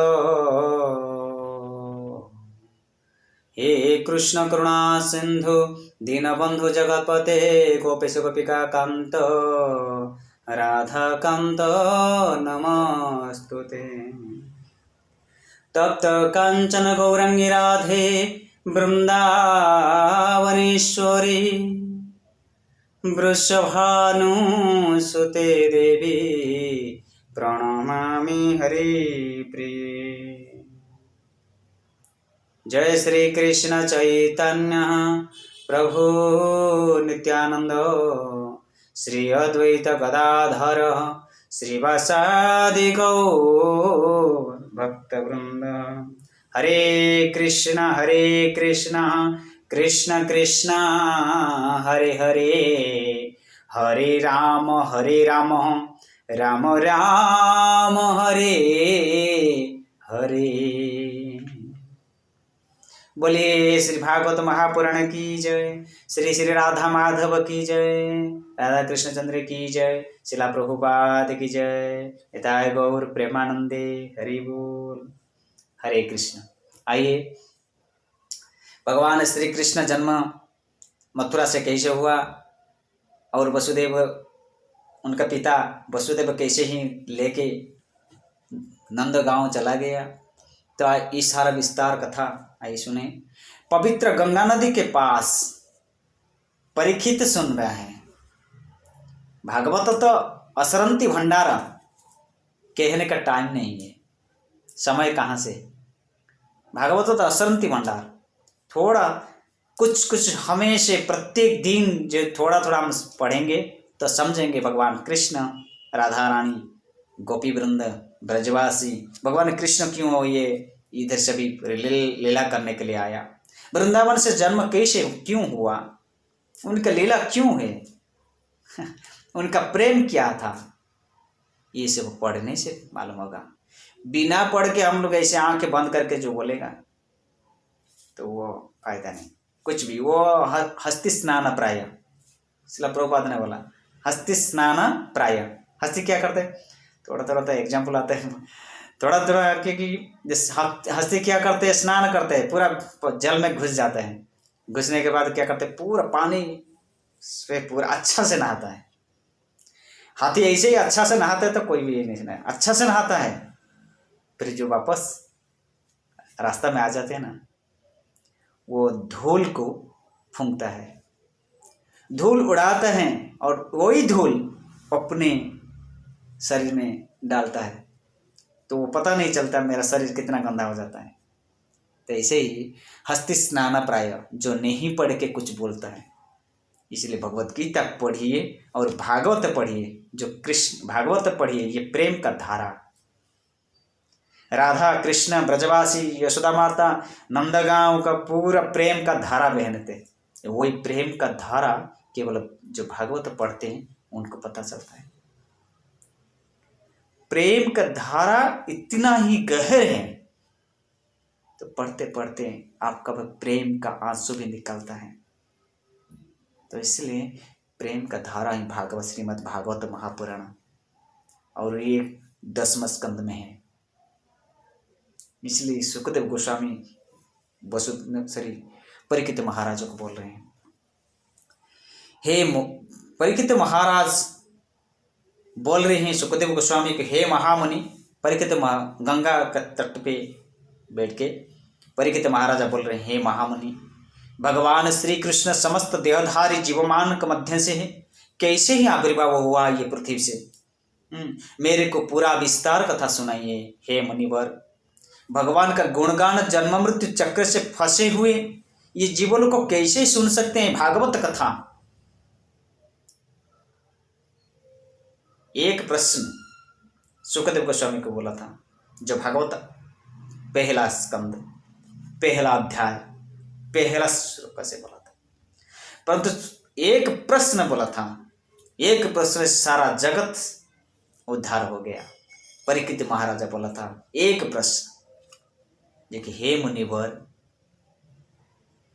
Speaker 1: हे कृष्ण करुणा सिंधु दीनबंधु जगत्पते, गोपेश गोपिका कांत, राधा कांत नमस्तुते। तप्त कांचन गौरंगी राधे वृंदावनेश्वरी, वृषभानुसुते देवी प्रणमामि हरिप्रिये। जय श्री कृष्ण चैतन्य प्रभु नित्यानंद, श्री अद्वैत गदाधर श्रीवासादि गौर भक्तवृंद। हरे कृष्ण कृष्ण कृष्ण हरे हरे, हरे राम राम राम हरे हरे। बोलिए श्री भागवत महापुराण की जय, श्री श्री राधा माधव की जय, राधा कृष्ण चंद्र की जय, शिला प्रभुपाद की जय, निताय गौर प्रेमानंदे, हरि बोल। हरे कृष्ण। आइए, भगवान श्री कृष्ण जन्म मथुरा से कैसे हुआ और वसुदेव उनका पिता वसुदेव कैसे ही लेके नंद गांव चला गया, तो आज इस सारा विस्तार कथा आइए सुने। पवित्र गंगा नदी के पास परीक्षित सुन रहा है। भागवत तो असरंती भंडारा, कहने का टाइम नहीं है, समय कहाँ से। भागवत तो असरंती भंडार, थोड़ा कुछ हमें से प्रत्येक दिन जो थोड़ा थोड़ा हम पढ़ेंगे तो समझेंगे भगवान कृष्ण, राधा रानी, गोपी वृंद, ब्रजवासी, भगवान कृष्ण क्यों ये इधर सभी लीला करने के लिए आया, वृंदावन से जन्म कैसे क्यों हुआ, उनका लीला क्यों है, उनका प्रेम क्या था, ये सब पढ़ने से मालूम होगा। बिना पढ़ के हम लोग ऐसे आंखें बंद करके जो बोलेगा तो वो फायदा नहीं कुछ भी। वो हस्ति स्नान प्राय, शिला प्रभुपाद ने बोला हस्ति स्नान प्राय। हस्ति क्या करते, थोड़ा थोड़ा तो एग्जाम्पल आते हैं, थोड़ा थोड़ा क्योंकि हस्ती क्या करते हैं, स्नान करते हैं, पूरा जल में घुस जाते हैं, घुसने के बाद क्या करते हैं, पूरा पानी से पूरा अच्छा से नहाता है। हाथी ऐसे ही अच्छा से नहाता है तो कोई भी नहीं नहाता, अच्छा से नहाता है, फिर जो वापस रास्ता में आ जाते हैं ना, वो धूल को फूंकता है, धूल उड़ाता है और वही धूल अपने शरीर में डालता है, तो वो पता नहीं चलता मेरा शरीर कितना गंदा हो जाता है। तो ऐसे ही हस्ति स्नान प्राय, जो नहीं पढ़ के कुछ बोलता है। इसलिए भगवत गीता पढ़िए और भागवत पढ़िए, जो कृष्ण भागवत पढ़िए, ये प्रेम का धारा। राधा कृष्ण ब्रजवासी यशोदा माता नंदगांव का पूरा प्रेम का धारा बहनते, वही प्रेम का धारा केवल जो भागवत पढ़ते हैं उनको पता चलता है। प्रेम का धारा इतना ही गहर है तो पढ़ते पढ़ते आपका प्रेम का आंसू भी निकलता है। तो इसलिए प्रेम का धारा ही भागवत, श्रीमद् भागवत महापुराण, और ये 10वें स्कंद में है। इसलिए सुखदेव गोस्वामी परीक्षित महाराज को बोल रहे हैं, हे परीक्षित महाराज बोल रहे हैं सुखदेव गोस्वामी के, हे महामुनि। परीक्षित गंगा के तट पे बैठ के परीक्षित महाराजा बोल रहे हैं, हे महामुनि, भगवान श्री कृष्ण समस्त देहधारी जीवमान के मध्य से है, कैसे ही आविर्भाव हुआ ये पृथ्वी से, मेरे को पूरा विस्तार कथा सुनाइए हे मुनिवर। भगवान का गुणगान जन्म मृत्यु चक्र से फंसे हुए ये जीवों को कैसे सुन सकते हैं भागवत कथा। एक प्रश्न सुखदेव गोस्वामी को बोला था, जो भागवत पहला स्कंद, पहला अध्याय, पहला श्लोक से बोला था, परंतु एक प्रश्न बोला था, एक प्रश्न से सारा जगत उद्धार हो गया। परीक्षित महाराजा बोला था एक प्रश्न, देखिए, हे मुनिवर,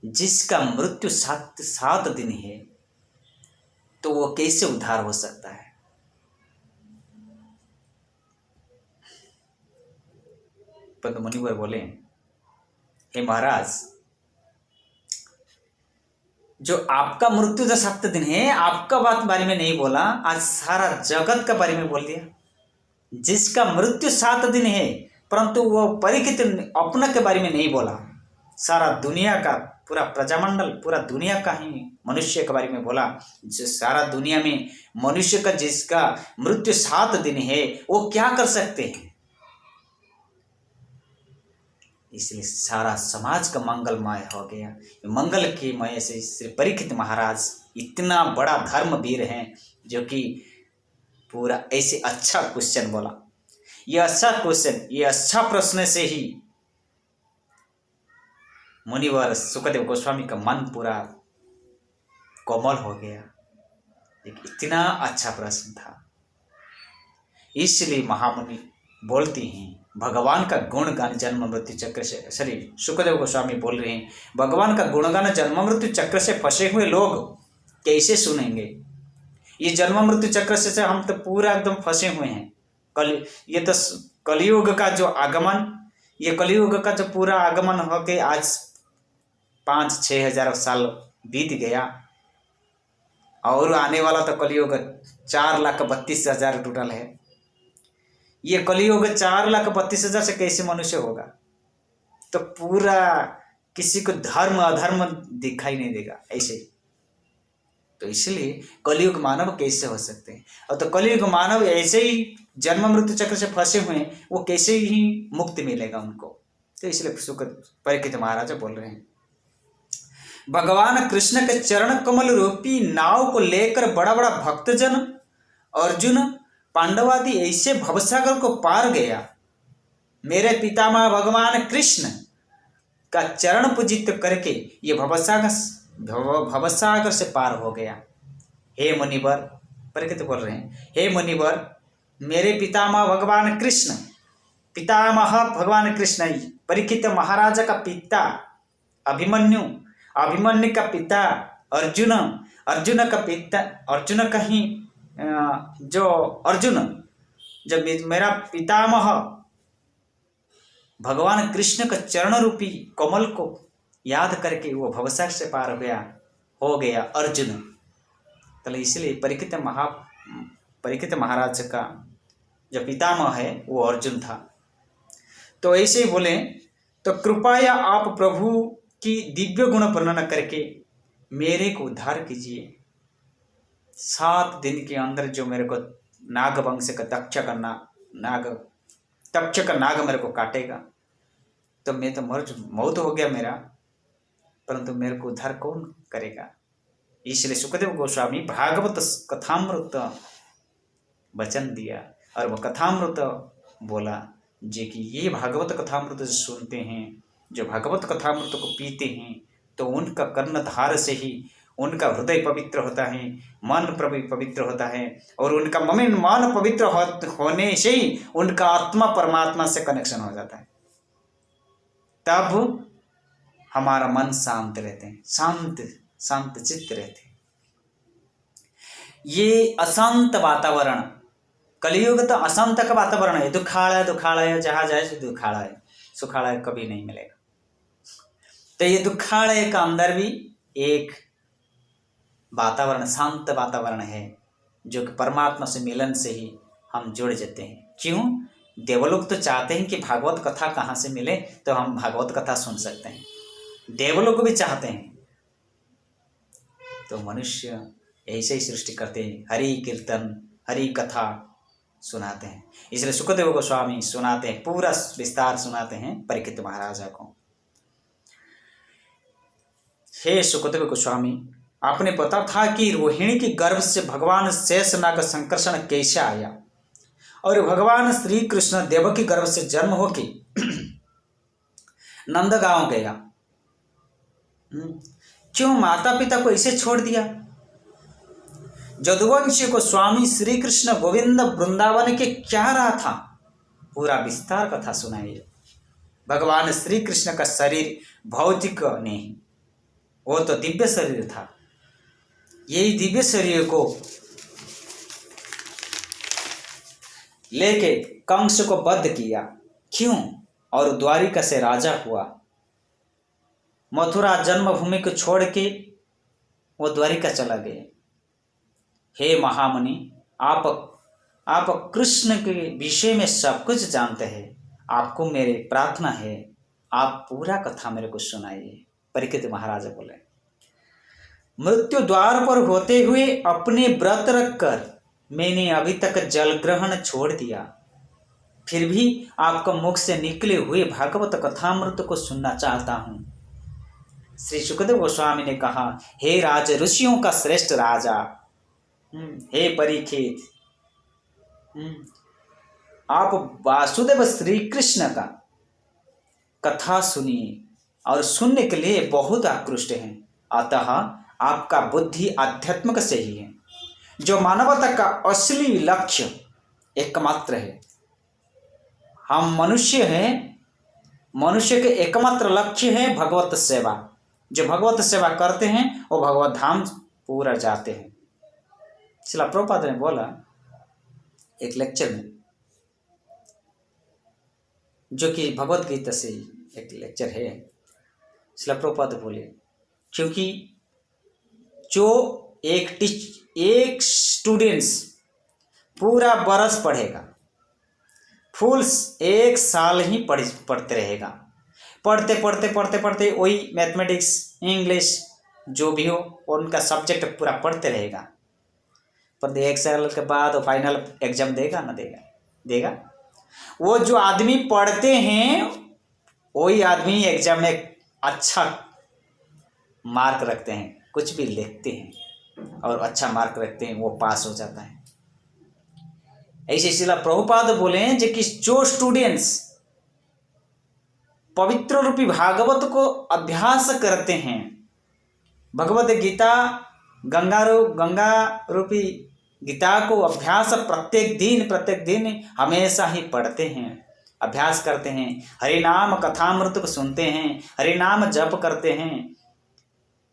Speaker 1: जिसका मृत्यु 7 दिन है तो वो कैसे उद्धार हो सकता है। परंतु मुनिवर बोले, हे महाराज, जो आपका मृत्यु जो 7 दिन है, आपका बात बारे में नहीं बोला, आज सारा जगत का बारे में बोल दिया। जिसका मृत्यु 7 दिन है, परंतु वो परीक्षित अपना के बारे में नहीं बोला, सारा दुनिया का, पूरा प्रजामंडल, पूरा दुनिया का ही मनुष्य के बारे में बोला। जो सारा दुनिया में मनुष्य का जिसका मृत्यु 7 दिन है, वो क्या कर सकते हैं। इसलिए सारा समाज का मंगलमय हो गया। मंगल की मय से श्री परीक्षित महाराज इतना बड़ा धर्मवीर हैं, जो कि पूरा ऐसे अच्छा क्वेश्चन बोला। ये अच्छा क्वेश्चन, ये अच्छा प्रश्न से ही मुनिवर सुखदेव गोस्वामी का मन पूरा कोमल हो गया। एक इतना अच्छा प्रश्न था, इसलिए महामुनि बोलती हैं भगवान का गुणगान जन्म मृत्यु चक्र से, सॉरी सुखदेव गोस्वामी बोल रहे हैं भगवान का गुणगान जन्म मृत्यु चक्र से फंसे हुए लोग कैसे सुनेंगे। ये जन्म मृत्यु चक्र से हम तो पूरा एकदम फंसे हुए हैं। ये तो कलयुग का जो आगमन, ये कलयुग का जो पूरा आगमन हो के आज 5-6 हजार साल बीत गया, और आने वाला तो कलयुग 4,32,000 टोटल है। ये कलयुग 4,32,000 से कैसे मनुष्य होगा। तो पूरा किसी को धर्म अधर्म दिखाई नहीं देगा ऐसे। तो इसलिए कलयुग मानव कैसे हो सकते हैं, और तो कलयुग मानव ऐसे ही जन्म मृत्यु चक्र से फंसे हुए हैं, वो कैसे ही मुक्ति मिलेगा उनको। तो इसलिए परीक्षित महाराज बोल रहे हैं भगवान कृष्ण के चरण कमल रूपी नाव को लेकर बड़ा बड़ा भक्तजन अर्जुन पांडवादि ऐसे भवसागर को पार गया। मेरे पितामह भगवान कृष्ण का चरण पूजित करके ये भवसागर से पार हो गया। हे मुनिवर, परीक्षित बोल रहे हैं हे मुनिवर, मेरे पितामह भगवान कृष्ण, पितामह भगवान कृष्ण परीक्षित महाराजा का पिता अभिमन्यु, अभिमन्यु का पिता अर्जुन, अर्जुन का पिता अर्जुन का ही जो अर्जुन, जब मेरा पितामह भगवान कृष्ण का चरण रूपी कमल को याद करके वो भवसागर से पार हो गया अर्जुन। तो इसलिए परीक्षित महाराज का जो पितामह है वो अर्जुन था। तो ऐसे ही बोले तो कृपया आप प्रभु की दिव्य गुण वर्णन करके मेरे को उद्धार कीजिए। 7 दिन के अंदर जो मेरे को नाग वंश का तक्षक नाग मेरे को काटेगा, तो मैं तो मौत हो गया मेरा, परंतु मेरे को उद्धार कौन करेगा। इसलिए सुखदेव गोस्वामी भागवत कथामृत वचन दिया, और वह कथामृत बोला जे कि ये भागवत कथामृत सुनते हैं, जो भागवत कथामृत को पीते हैं, तो उनका कर्णधार से ही उनका हृदय पवित्र होता है, मन पवित्र होता है, और उनका मन पवित्र होने से ही उनका आत्मा परमात्मा से कनेक्शन हो जाता है। तब हमारा मन शांत रहते हैं, शांत चित्त रहते हैं। ये अशांत वातावरण, कलयुग तो अशांत का वातावरण है। दुखालय जहाँ जाए दुखालय, सुखालय कभी नहीं मिलेगा। तो ये दुखालय का अंदर भी एक वातावरण, शांत वातावरण है, जो कि परमात्मा से मिलन से ही हम जुड़ जाते हैं। क्यों? देवलोग तो चाहते हैं कि भागवत कथा कहाँ से मिले तो हम भागवत कथा सुन सकते हैं, देवलोग भी चाहते हैं। तो मनुष्य ऐसे ही सृष्टि करते हैं, हरि कीर्तन हरि कथा सुनाते हैं। इसलिए सुखदेव गोस्वामी सुनाते हैं, पूरा विस्तार सुनाते हैं परीक्षित महाराजा को। हे सुखदेव गोस्वामी, आपने पता था कि रोहिणी के गर्भ से भगवान शेषनाग संकर्षण कैसे आया, और भगवान श्री कृष्ण देवकी गर्भ से जन्म होके नंदगांव गया। क्यों माता पिता को ऐसे छोड़ दिया? यदुवंशी को स्वामी श्री कृष्ण गोविंद वृंदावन के क्या रहा था, पूरा विस्तार कथा सुनाइए। भगवान श्री कृष्ण का शरीर भौतिक नहीं, वो तो दिव्य शरीर था। यही दिव्य शरीर को लेके कंस को बद्ध किया। क्यों? और द्वारिका से राजा हुआ। मथुरा जन्मभूमि को छोड़ के वो द्वारिका चला गया। हे महामुनि, आप कृष्ण के विषय में सब कुछ जानते हैं, आपको मेरी प्रार्थना है आप पूरा कथा मेरे को सुनाइए। परीक्षित महाराज बोले, मृत्यु द्वार पर होते हुए अपने व्रत रखकर मैंने अभी तक जल ग्रहण छोड़ दिया, फिर भी आपका मुख से निकले हुए भागवत कथामृत को सुनना चाहता हूँ। श्री सुखदेव गोस्वामी ने कहा, हे राज ऋषियों का श्रेष्ठ राजा, हे परीक्षित, आप वासुदेव श्री कृष्ण का कथा सुनिए, और सुनने के लिए बहुत आकृष्ट हैं। अतः आपका बुद्धि आध्यात्मिक से ही है। जो मानवता का असली लक्ष्य एकमात्र है। हम मनुष्य हैं, मनुष्य के एकमात्र लक्ष्य है भगवत सेवा। जो भगवत सेवा करते हैं वो भगवत धाम पूरा जाते हैं। श्रील प्रभुपाद ने बोला एक लेक्चर में, जो कि भगवत गीता से एक लेक्चर है। श्रील प्रभुपाद बोले, क्योंकि जो एक स्टूडेंट्स पूरा बरस पढ़ेगा, फुल 1 साल ही पढ़ते रहेगा, पढ़ते वही मैथमेटिक्स, इंग्लिश जो भी हो उनका सब्जेक्ट पूरा पढ़ते रहेगा, पर 1 साल के बाद वो फाइनल एग्जाम देगा ना देगा। वो जो आदमी पढ़ते हैं वही आदमी एग्जाम में अच्छा मार्क रखते हैं, कुछ भी लिखते हैं और अच्छा मार्क रखते हैं, वो पास हो जाता है। ऐसे श्रील प्रभुपाद बोले कि जो स्टूडेंट्स पवित्र रूपी भागवत को अभ्यास करते हैं, भगवत गीता गंगा रूपी गीता को अभ्यास प्रत्येक दिन हमेशा ही पढ़ते हैं, अभ्यास करते हैं, हरि नाम कथामृत को सुनते हैं, हरि नाम जप करते हैं,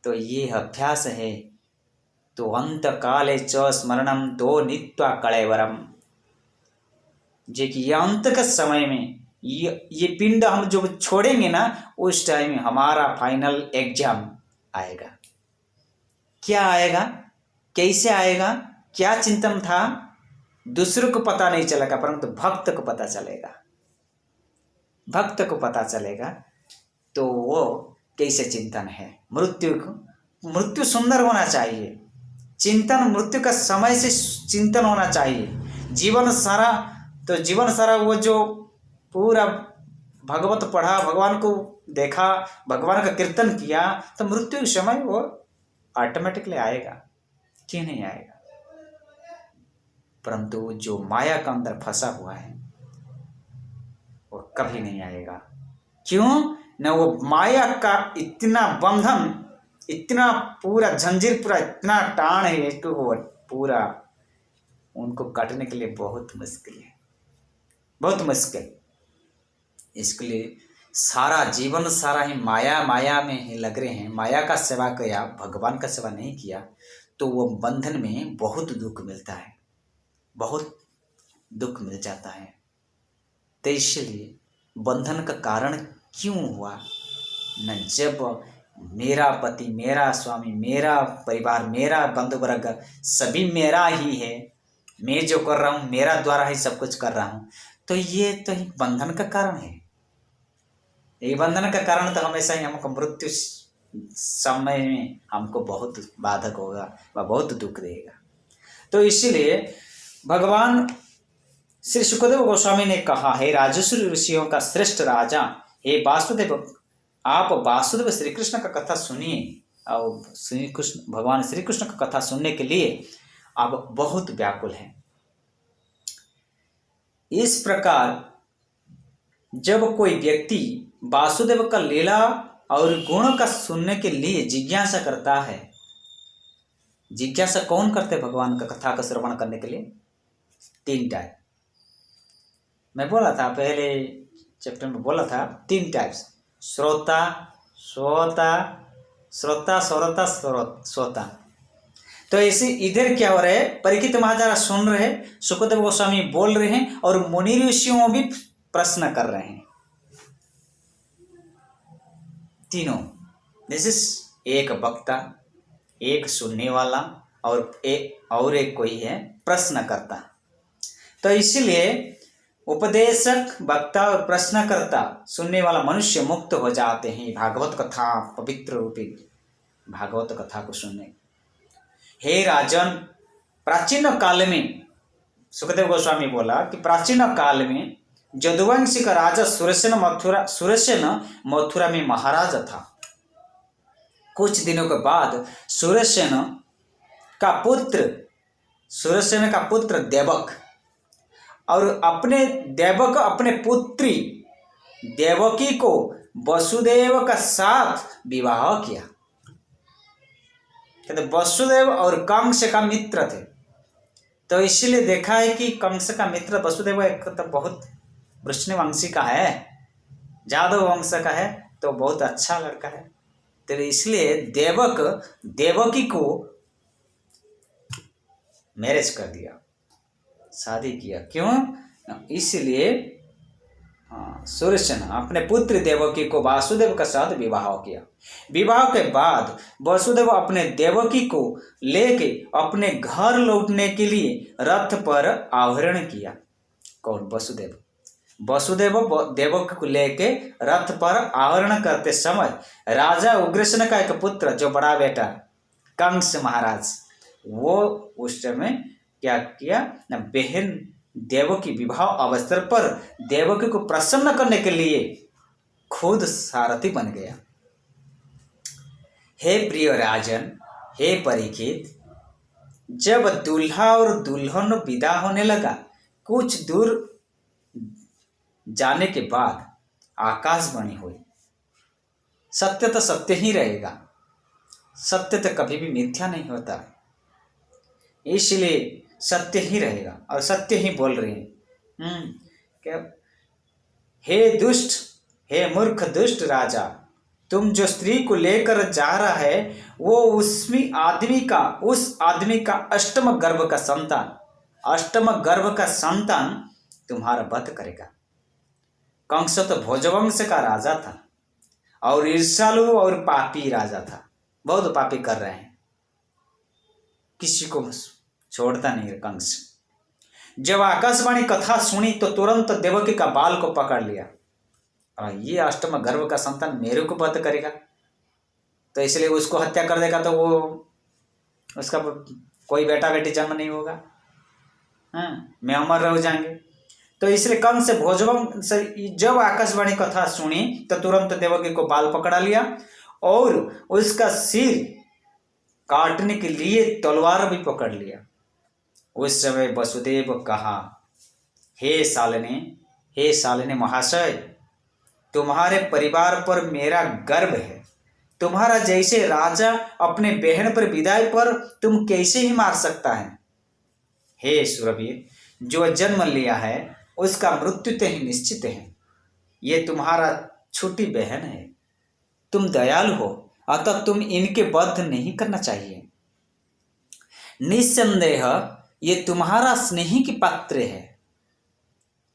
Speaker 1: तो ये अभ्यास है। तो अंत काले च स्मरणम तो नित्वा कलेवरम, जे कि अंत के समय में ये पिंड हम जो छोड़ेंगे ना, उस टाइम में हमारा फाइनल एग्जाम आएगा। क्या आएगा, कैसे आएगा, क्या चिंतन था, दूसरों को पता नहीं चलेगा, परंतु भक्त को पता चलेगा। भक्त को पता चलेगा तो वो कैसे चिंतन है। मृत्यु सुंदर होना चाहिए, चिंतन मृत्यु का समय से चिंतन होना चाहिए। जीवन सारा वो जो पूरा भगवत पढ़ा, भगवान को देखा, भगवान का कीर्तन किया, तो मृत्यु के समय वो ऑटोमेटिकली आएगा, क्यों नहीं आएगा। परंतु जो माया का अंदर फंसा हुआ है वो कभी नहीं आएगा। क्यों न, वो माया का इतना बंधन, इतना पूरा जंजीर, पूरा इतना टाण है कि वो पूरा उनको काटने के लिए बहुत मुश्किल है, बहुत मुश्किल। इसके लिए सारा जीवन सारा ही माया में ही लग रहे हैं। माया का सेवा किया, भगवान का सेवा नहीं किया, तो वो बंधन में बहुत दुख मिलता है, बहुत दुख मिल जाता है। तो इसलिए बंधन का कारण क्यों हुआ न, जब मेरा पति, मेरा स्वामी, मेरा परिवार, मेरा बंधु वर्ग सभी मेरा ही है, मैं जो कर रहा हूँ मेरा द्वारा ही सब कुछ कर रहा हूँ, तो ये तो ही बंधन का कारण है। ये बंधन का कारण तो हमेशा ही हमको मृत्यु समय में हमको बहुत बाधक होगा व बहुत दुख देगा। तो इसीलिए भगवान श्री सुखदेव गोस्वामी ने कहा, हे राजर्षि ऋषियों का श्रेष्ठ राजा, हे वासुदेव, आप वासुदेव श्री कृष्ण का कथा सुनिए, और भगवान श्री कृष्ण का कथा सुनने के लिए आप बहुत व्याकुल हैं। इस प्रकार जब कोई व्यक्ति वासुदेव का लीला और गुण का सुनने के लिए जिज्ञासा करता है, जिज्ञासा कौन करते भगवान का कथा का श्रवण करने के लिए? 3 टाइप मैं बोला था, पहले चैप्टर में बोला था, 3 टाइप्स, श्रोता, श्रोता। तो ऐसे इधर क्या हो रहा है, परीक्षित महाराज सुन रहे, सुखदेव गोस्वामी बोल रहे हैं और मुनि ऋषियों भी प्रश्न कर रहे हैं। तीनों, दिस इज एक वक्ता, एक सुनने वाला और एक कोई है प्रश्नकर्ता। तो इसलिए उपदेशक, वक्ता और प्रश्नकर्ता, सुनने वाला मनुष्य मुक्त हो जाते हैं भागवत कथा, पवित्र रूपी भागवत कथा को सुनने। हे राजन, प्राचीन काल में सुखदेव गोस्वामी बोला कि प्राचीन काल में यदुवंशी का राजा सुरसेन मथुरा में महाराजा था। कुछ दिनों के बाद सुरसेन का पुत्र देवक और अपने पुत्री देवकी को वसुदेव का साथ विवाह किया। कहते वसुदेव और कंस का मित्र थे, तो इसलिए देखा है कि कंस का मित्र वसुदेव एक तो बहुत वृष्णवंशी का है, जादव वंश का है, तो बहुत अच्छा लड़का है। तो इसलिए देवकी को मैरिज कर दिया, शादी किया। क्यों? इसलिए सूर्यसेन अपने पुत्र देवकी को वासुदेव के साथ विवाह किया। विवाह के बाद वसुदेव अपने देवकी को लेके अपने घर लौटने के लिए रथ पर आरोहण किया। कौन? वसुदेव। वसुदेव देवकी को लेके रथ पर आरोहण करते समय राजा उग्रसेन का एक पुत्र, जो बड़ा बेटा कंस महाराज, वो उस समय क्या किया ना, बहन देवकी विवाह अवसर पर देवकी को प्रसन्न करने के लिए खुद सारथी बन गया। हे प्रिय राजन, हे परीक्षित, जब दूल्हा और दुल्हन विदा होने लगा, कुछ दूर जाने के बाद आकाशवाणी हुई। सत्य तो सत्य ही रहेगा, सत्य तो कभी भी मिथ्या नहीं होता, इसलिए सत्य ही रहेगा और सत्य ही बोल रहे हैं। क्या? हे दुष्ट, हे मूर्ख दुष्ट राजा, तुम जो स्त्री को लेकर जा रहा है वो उस आदमी का अष्टम गर्भ का संतान तुम्हारा वध करेगा। कंस तो भोजवंश का राजा था और ईर्ष्यालु और पापी राजा था, बहुत पापी कर रहे हैं, किसी को छोड़ता नहीं कंस। जब आकाशवाणी कथा सुनी तो तुरंत देवकी का बाल को पकड़ लिया, और ये अष्टम गर्भ का संतान मेरे को वध करेगा, तो इसलिए उसको हत्या कर देगा, तो वो उसका कोई बेटा बेटी जन्म नहीं होगा, मैं अमर रह जाएंगे। तो इसलिए कंस भोजवंश जब आकाशवाणी कथा सुनी तो तुरंत देवकी को बाल पकड़ा लिया और उसका सिर काटने के लिए तलवार भी पकड़ लिया। उस समय वसुदेव कहा, हे सालिनी महाशय, तुम्हारे परिवार पर मेरा गर्व है। तुम्हारा जैसे राजा अपने बहन पर विदाई पर तुम कैसे ही मार सकता है? हे सुरवीर, जो जन्म लिया है उसका मृत्यु तो ही निश्चित है। ये तुम्हारा छोटी बहन है, तुम दयालु हो, अतः तुम इनके वध नहीं करना चाहिए। निस्संदेह ये तुम्हारा स्नेह की पात्र है।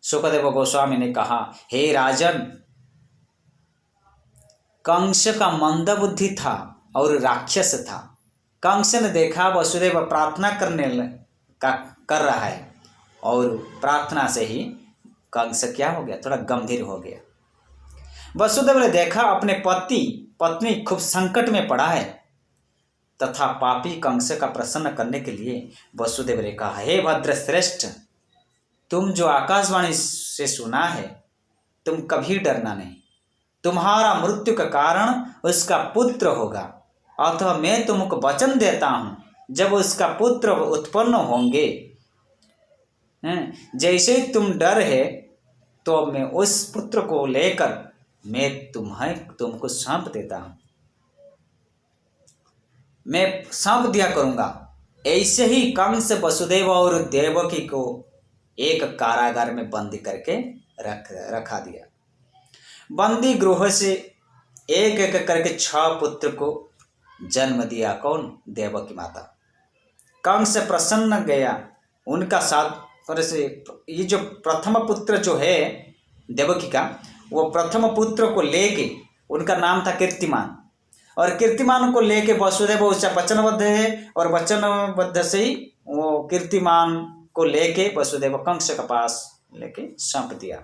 Speaker 1: शुकदेव गोस्वामी ने कहा, हे राजन, कंस का मंद बुद्धि था और राक्षस था। कंस ने देखा वसुदेव प्रार्थना कर रहा है और प्रार्थना से ही कंस क्या हो गया, थोड़ा गंभीर हो गया। वसुदेव ने देखा अपने पत्नी खूब संकट में पड़ा है, तथा पापी कंस का प्रसन्न करने के लिए वसुदेव ने कहा, हे भद्रश्रेष्ठ, तुम जो आकाशवाणी से सुना है, तुम कभी डरना नहीं। तुम्हारा मृत्यु का कारण उसका पुत्र होगा, अतः मैं तुमको वचन देता हूँ, जब उसका पुत्र उत्पन्न होंगे, जैसे ही तुम डर है, तो मैं उस पुत्र को लेकर मैं तुमको सौंप देता हूँ, मैं सौंप दिया करूँगा। ऐसे ही कंस वसुदेव और देवकी को एक कारागार में बंदी करके रखा दिया। बंदी गृह से एक एक करके 6 पुत्र को जन्म दिया। कौन? देवकी माता। कंस प्रसन्न गया उनका साथ से। ये जो प्रथम पुत्र जो है देवकी का, वो प्रथम पुत्र को लेके उनका नाम था कीर्तिमान, और कीर्तिमान को लेके वसुदेव उससे वचनबद्ध है, और वचनबद्ध से ही वो कीर्तिमान को लेके वसुदेव कंस के पास लेके सौंप दिया।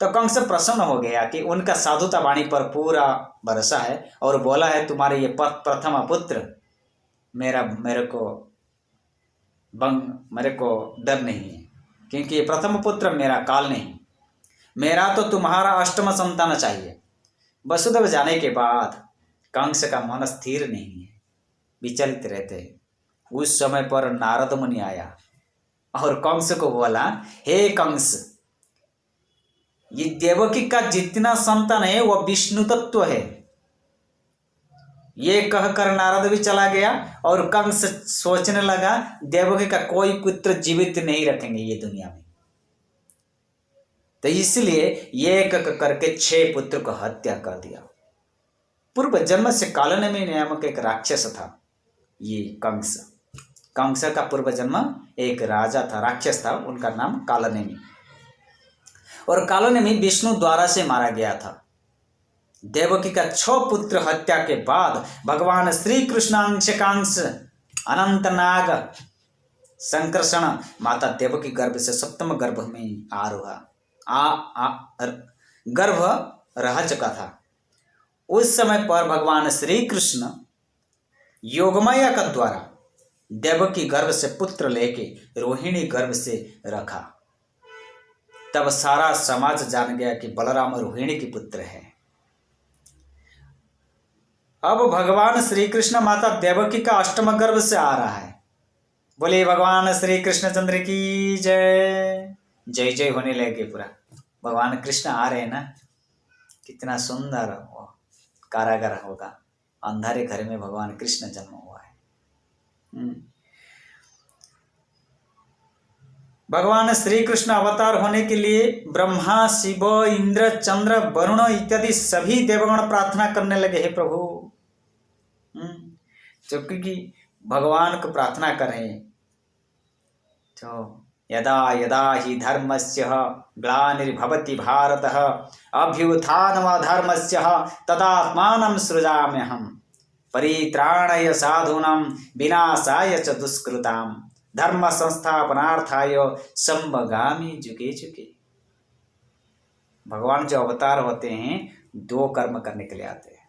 Speaker 1: तो कंस प्रसन्न हो गया कि उनका साधुता वाणी पर पूरा भरोसा है, और बोला है तुम्हारे ये प्रथम पुत्र मेरे को डर नहीं है, क्योंकि ये प्रथम पुत्र मेरा काल नहीं, मेरा तो तुम्हारा अष्टम संतान चाहिए। वसुदेव जाने के बाद कंस का मन स्थिर नहीं है, विचलित रहते हैं। उस समय पर नारद मुनि आया और कंस को बोला, हे कंस, ये देवकी का जितना संतान है वह विष्णु तत्व है। ये कहकर नारद भी चला गया और कंस सोचने लगा देवकी का कोई पुत्र जीवित नहीं रखेंगे ये दुनिया में, तो इसलिए एक करके 6 पुत्र को हत्या कर दिया। पूर्व जन्म से कालनेमि नामक एक राक्षस था। ये कंस का पूर्व जन्म एक राजा था, राक्षस था, उनका नाम कालनेमि। और कालनेमि विष्णु द्वारा से मारा गया था। देवकी का 6 पुत्र हत्या के बाद भगवान श्री कृष्णांशकांश अनंतनाग संकर्षण माता देवकी गर्भ से 7वें गर्भ में गर्भ रह चुका था। उस समय पर भगवान श्री कृष्ण योगमाया का द्वारा देवकी गर्भ से पुत्र लेके रोहिणी गर्भ से रखा। तब सारा समाज जान गया कि बलराम रोहिणी के पुत्र है। अब भगवान श्री कृष्ण माता देवकी का 8वां गर्भ से आ रहा है। बोले भगवान श्री कृष्णचंद्र की जय। जय जय होने लगे पूरा। भगवान कृष्ण आ रहे हैं ना, कितना सुंदर वो कारागार होगा। अंधारे घर में भगवान कृष्ण जन्म हुआ है। भगवान श्री कृष्ण अवतार होने के लिए ब्रह्मा, शिव, इंद्र, चंद्र, वरुण इत्यादि सभी देवगण प्रार्थना करने लगे, हे प्रभु। क्योंकि भगवान को प्रार्थना करें तो यदा यदा हि धर्मस्य ग्लानिर्भवति भारतः अभ्युत्थानमधर्मस्य तदात्मानं सृजाम्यहम् परित्राणाय साधूनां विनाशाय च दुष्कृतां धर्म संस्थापनार्थाय संभगामि जुगे जुगे। भगवान जो अवतार होते हैं 2 कर्म करने के लिए आते हैं।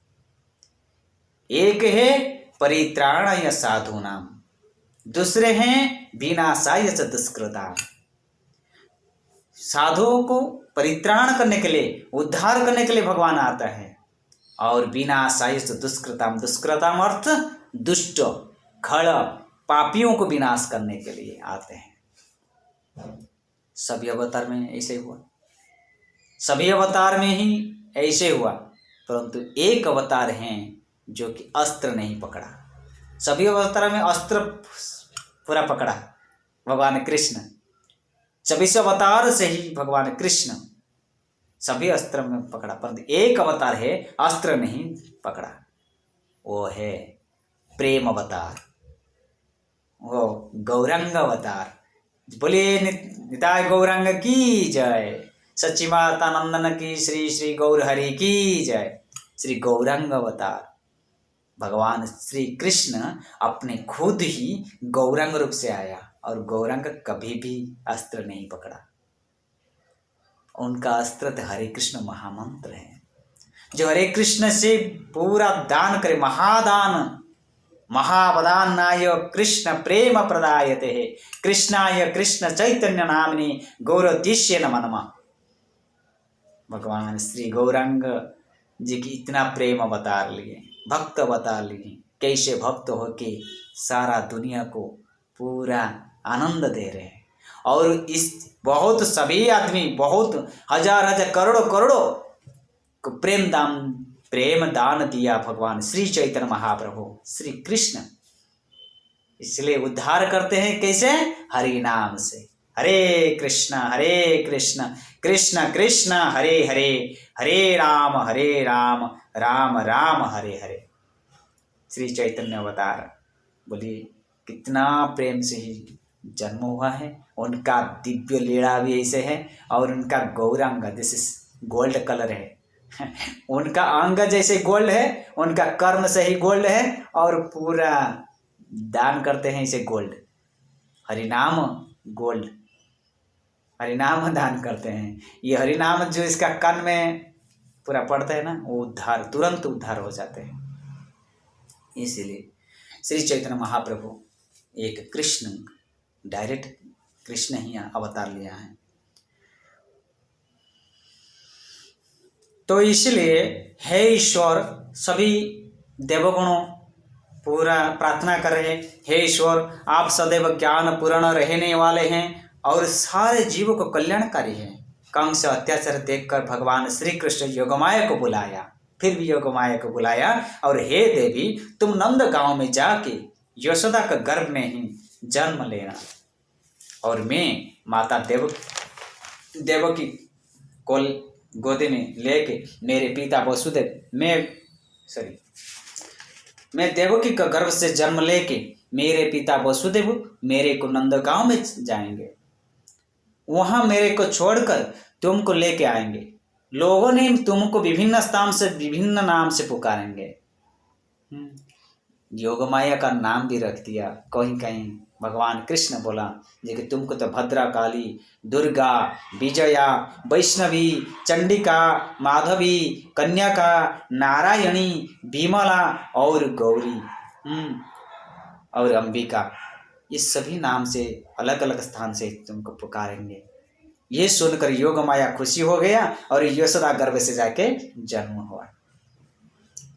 Speaker 1: एक है परित्राणाय साधूनां, दूसरे हैं विनाशाय च दुष्कृतां। साधुओं को परित्राण करने के लिए, उद्धार करने के लिए भगवान आता है। और विनाशाय च दुष्कृतां, दुष्कृतां अर्थ दुष्ट खड़ पापियों को विनाश करने के लिए आते हैं। सभी अवतार में ऐसे हुआ, सभी अवतार में ही ऐसे हुआ, परंतु एक अवतार हैं जो कि अस्त्र नहीं पकड़ा। सभी अवतार में अस्त्र पूरा पकड़ा भगवान कृष्ण। 24 अवतार से ही भगवान कृष्ण सभी अस्त्र में पकड़ा, परंतु एक अवतार है अस्त्र नहीं पकड़ा, वो है प्रेम अवतार, वो गौरंग अवतार। बोले निताय गौरंग की जय, सच्ची माता नंदन की श्री श्री गौर हरि की जय। श्री गौरंग अवतार भगवान श्री कृष्ण अपने खुद ही गौरंग रूप से आया और गौरंग कभी भी अस्त्र नहीं पकड़ा। उनका अस्त्र तो हरे कृष्ण महामंत्र है, जो हरे कृष्ण से पूरा दान करे। महादान महावदान्नाय कृष्ण प्रेम प्रदायते है कृष्णाय कृष्ण चैतन्य नामिने गौरोद्देश्य नमः। भगवान श्री गौरंग जी की इतना प्रेम अवतार लिए, भक्त अवतार लिए, कैसे भक्त हो के सारा दुनिया को पूरा आनंद दे रहे हैं। और इस बहुत सभी आदमी बहुत हजार करोड़ों को प्रेम दान दिया भगवान श्री चैतन्य महाप्रभु श्री कृष्ण। इसलिए उद्धार करते हैं कैसे? हरि नाम से। हरे कृष्ण कृष्ण कृष्ण हरे हरे, हरे राम राम राम हरे हरे। श्री चैतन्य अवतार बोलिए कितना प्रेम से ही जन्म हुआ है। उनका दिव्य लीला भी ऐसे है और उनका गौरांग जैसे गोल्ड कलर है उनका अंग जैसे गोल्ड है, उनका कर्म से ही गोल्ड है और पूरा दान करते हैं इसे गोल्ड। हरिनाम गोल्ड, हरिनाम दान करते हैं। ये हरिनाम जो इसका कान में पूरा पड़ता है ना, वो उद्धार तुरंत उद्धार हो जाते हैं। इसीलिए श्री चैतन्य महाप्रभु एक कृष्ण, डायरेक्ट कृष्ण ही अवतार लिया है। तो इसलिए हे ईश्वर, सभी देवगुणों पूरा प्रार्थना कर रहे हैं, हे ईश्वर आप सदैव ज्ञान पूर्ण रहने वाले हैं और सारे जीवों को कल्याणकारी हैं। कंस अत्याचार देखकर भगवान श्री कृष्ण योगमाया को बुलाया, फिर भी योगमाया को बुलाया और हे देवी, तुम नंद गांव में जाके यशोदा का गर्भ में ही जन्म लेना और मैं माता देवकी को गोदी में लेके मेरे पिता वसुदेव मैं देवकी का गर्भ से जन्म लेके मेरे पिता वसुदेव मेरे को नंद गांव में जाएंगे, वहां मेरे को छोड़कर तुमको लेके आएंगे। लोगों ने तुमको विभिन्न स्थान से विभिन्न नाम से पुकारेंगे। योगमाया का नाम भी रख दिया। कहीं कहीं भगवान कृष्ण बोला जे कि तुमको तो भद्रा काली, दुर्गा, विजया, वैष्णवी, चंडिका, माधवी, कन्याका, नारायणी, विमला और गौरी और अंबिका, इस सभी नाम से अलग अलग स्थान से तुमको पुकारेंगे। ये सुनकर योगमाया खुशी हो गया और यशोदा गर्भ से जाके जन्म हुआ।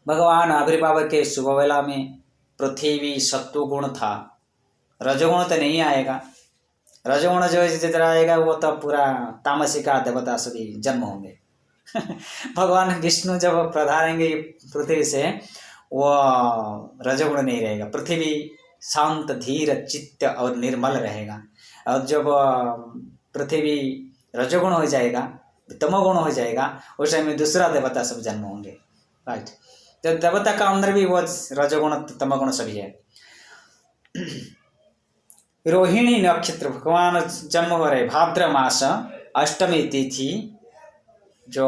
Speaker 1: भगवान आविर्भाव के शुभ वेला में पृथ्वी सत्वगुण था, रजोगुण तो नहीं आएगा। रजोगुण जो जितना आएगा वो तो पूरा तामसिका देवता सभी जन्म होंगे। भगवान विष्णु जब पधारेंगे पृथ्वी से, वो रजोगुण नहीं रहेगा। पृथ्वी शांत, धीर, चित्त और निर्मल रहेगा। और जब पृथ्वी रजोगुण हो जाएगा, तमोगुण हो जाएगा, उस टाइम में दूसरा देवता सब जन्म होंगे। राइट, तो देवता का अंदर भी वो रजोगुण तमोगुण सभी है। रोहिणी नक्षत्र भगवान जन्म हो रहे भाद्र मास अष्टमी तिथि, जो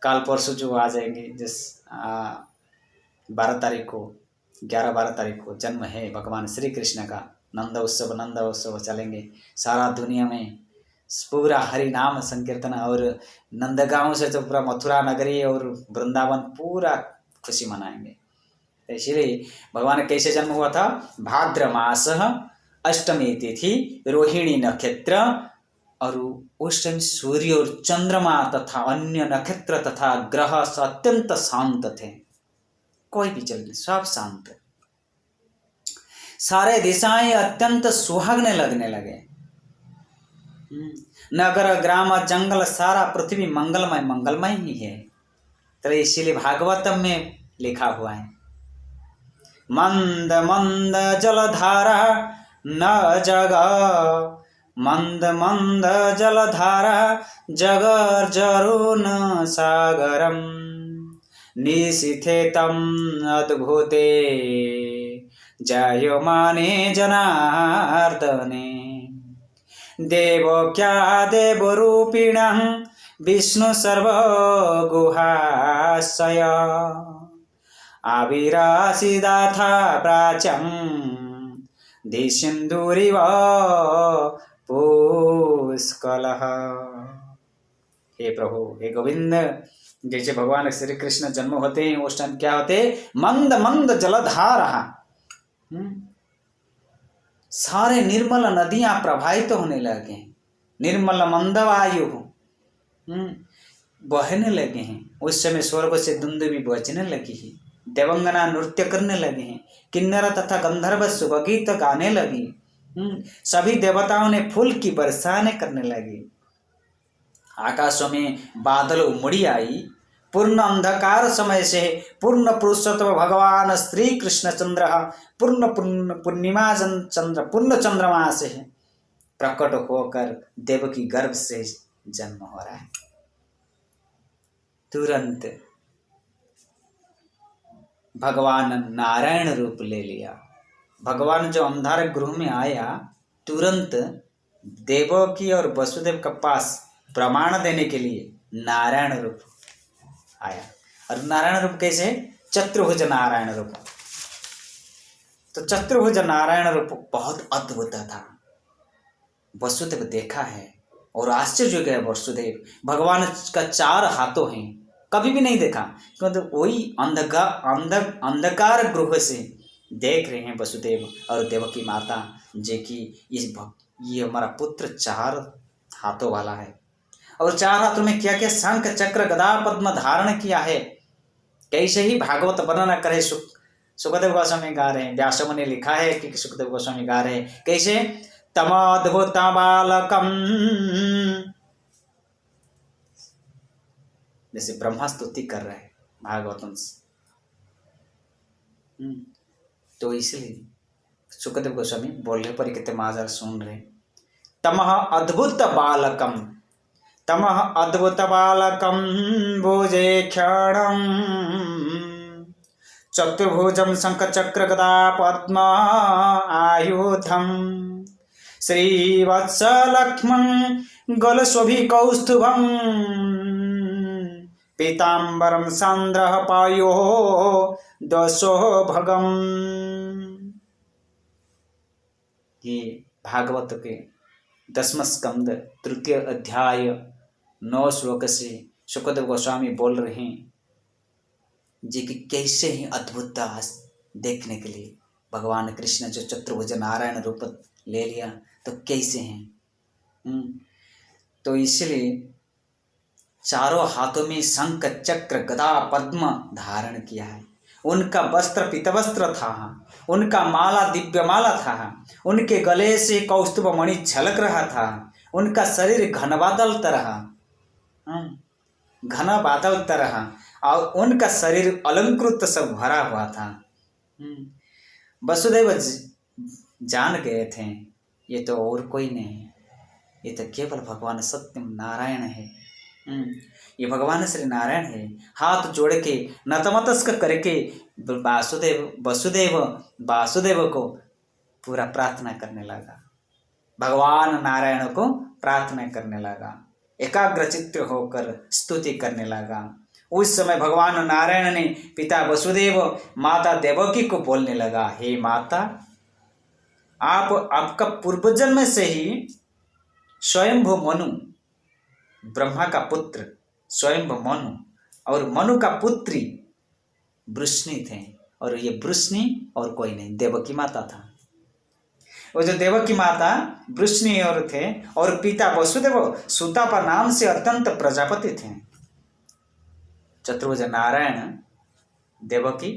Speaker 1: काल परसों जो आ जाएंगे, जिस 12 तारीख को 11-12 तारीख को जन्म है भगवान श्री कृष्ण का। नंद उत्सव चलेंगे सारा दुनिया में, पूरा हरि नाम संकीर्तन, और नंदगांव से तो पूरा मथुरा नगरी और वृंदावन पूरा खुशी मनाएंगे। तो इसीलिए भगवान कैसे जन्म हुआ था? भाद्र मास अष्टमी तिथि, रोहिणी नक्षत्र, और उस टाइम सूर्य और चंद्रमा तथा अन्य नक्षत्र तथा ग्रह अत्यंत शांत थे, कोई भी चल नहीं, सब शांत। सारे दिशाएं अत्यंत सुहागने लगने लगे। नगर, ग्राम, जंगल, सारा पृथ्वी मंगलमय ही है। तो इसीलिए भागवतम में लिखा हुआ है, मंद मंद जलधारा न जग, मंद मंद जलधारा जगर जरुन सागरम, निशिथेतम अद्भुते जायमाने जनार्दने, देवक्या देवरूपिणः विष्णु सर्वगुहाशय, आविरासिदाथा प्राच्यं दिसिन्दूरिव पुष्कलः। हे प्रभु, हे गोविंद, जैसे भगवान श्री कृष्ण जन्म होते हैं उस टाइम क्या होते? मंद मंद जलधारा, सारे निर्मल नदियां प्रवाहित होने लगे हैं, निर्मल मंद वायु बहने लगे हैं। उस समय स्वर्ग से दुंदुभी बजने लगी है, देवंगना नृत्य करने लगे हैं, किन्नर तथा गंधर्व शुभ गीत गाने लगी, सभी देवताओं ने फूल की बरसाने करने लगी। आकाशों में बादल उमड़ी आई। पूर्ण अंधकार समय से पूर्ण पुरुषोत्तम भगवान श्री कृष्ण चंद्र पूर्ण पूर्णिमा चंद्र पूर्ण चंद्रमा से प्रकट होकर देवकी गर्भ से जन्म हो रहा है। तुरंत भगवान नारायण रूप ले लिया। भगवान जो अंधार गृह में आया, तुरंत देवकी और वसुदेव के पास प्रमाण देने के लिए नारायण रूप आया। और नारायण रूप कैसे? चतुर्भुज नारायण रूप। तो चतुर्भुज नारायण रूप बहुत अद्भुत था। वसुदेव देखा है और आश्चर्य हो गया। वसुदेव भगवान का 4 हाथों हैं, कभी भी नहीं देखा। मतलब वही अंधकार गृह से देख रहे हैं वसुदेव और देवकी माता जे कि ये हमारा पुत्र 4 हाथों वाला है। और 4 हाथों में क्या क्या शंख चक्र गदा पद्म धारण किया है। कैसे ही भागवत वर्णना करे सुखदेव गोस्वामी गा रहे हैं। व्यास ने लिखा है कि सुखदेव गोस्वामी गा रहे हैं कैसे? तमद्भुत बालकम जैसे ब्रह्मा स्तुति कर रहे हैं भागवतम से। तो इसलिए सुखदेव गोस्वामी बोल रहे परिकृत माजर सुन रहे। तमह अद्भुत बालकम, तमह अद्भुत बालकम भुजे क्षणम चतुर्भुजम शंख चक्र गदा पद्म आयुधम श्रीवत्स लक्ष्मण गलशोभि कौस्तुभम पीताम्बरम सांद्रः पायो दशो भगम। ये भागवत के 10वां स्कंद 3 अध्याय 9 श्लोक से सुखदेव गोस्वामी बोल रहे हैं जी कि कैसे ही अद्भुतता देखने के लिए भगवान कृष्ण जो चतुर्भुज नारायण रूप ले लिया तो कैसे हैं। तो इसलिए चारों हाथों में शंख चक्र गदा पद्म धारण किया है। उनका वस्त्र पीतवस्त्र था, उनका माला दिव्य माला था, उनके गले से कौस्तुभ मणि झलक रहा था, उनका शरीर घन बादल तरह, घन बादल तरह, और उनका शरीर अलंकृत सब भरा हुआ था। वसुदेव जान गए थे ये तो और कोई नहीं, ये तो केवल भगवान सत्यम नारायण है। ये भगवान श्री नारायण है। हाथ जोड़ के नतमस्तक करके वासुदेव को पूरा प्रार्थना करने लगा, भगवान नारायण को प्रार्थना करने लगा, एकाग्रचित्त होकर स्तुति करने लगा। उस समय भगवान नारायण ने पिता वसुदेव माता देवकी को बोलने लगा, हे माता, आपका पूर्वजन्म से ही स्वयंभू मनु, ब्रह्मा का पुत्र स्वयंभू मनु और मनु का पुत्री वृष्णि थे, और ये वृष्णि और कोई नहीं देवकी माता था। वो जो देवकी माता वृष्णि और थे, और पिता वसुदेव सुतापा नाम से अत्यंत प्रजापति थे। चतुर्भुज नारायण देवकी,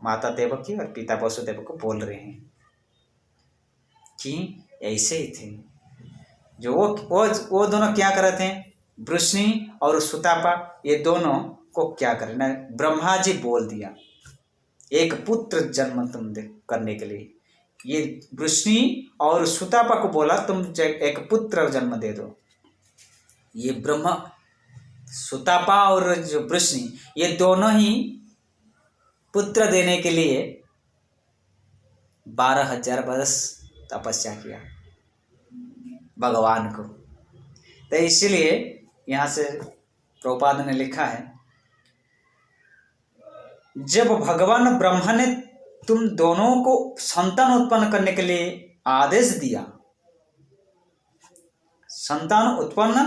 Speaker 1: माता देवकी और पिता वसुदेव को बोल रहे हैं कि ऐसे ही थे। जो वो दोनों क्या कर रहे थे, वृष्णि और सुतापा, ये दोनों को क्या करे ना, ब्रह्मा जी बोल दिया एक पुत्र जन्म तुम करने के लिए। ये वृष्णि और सुतापा को बोला तुम एक पुत्र जन्म दे दो। ये ब्रह्मा सुतापा और जो वृष्णि, ये दोनों ही पुत्र देने के लिए 12,000 वर्ष तपस्या किया भगवान को। तो इसलिए यहाँ से प्रभुपाद ने लिखा है, जब भगवान ब्रह्मा ने तुम दोनों को संतान उत्पन्न करने के लिए आदेश दिया, संतान उत्पन्न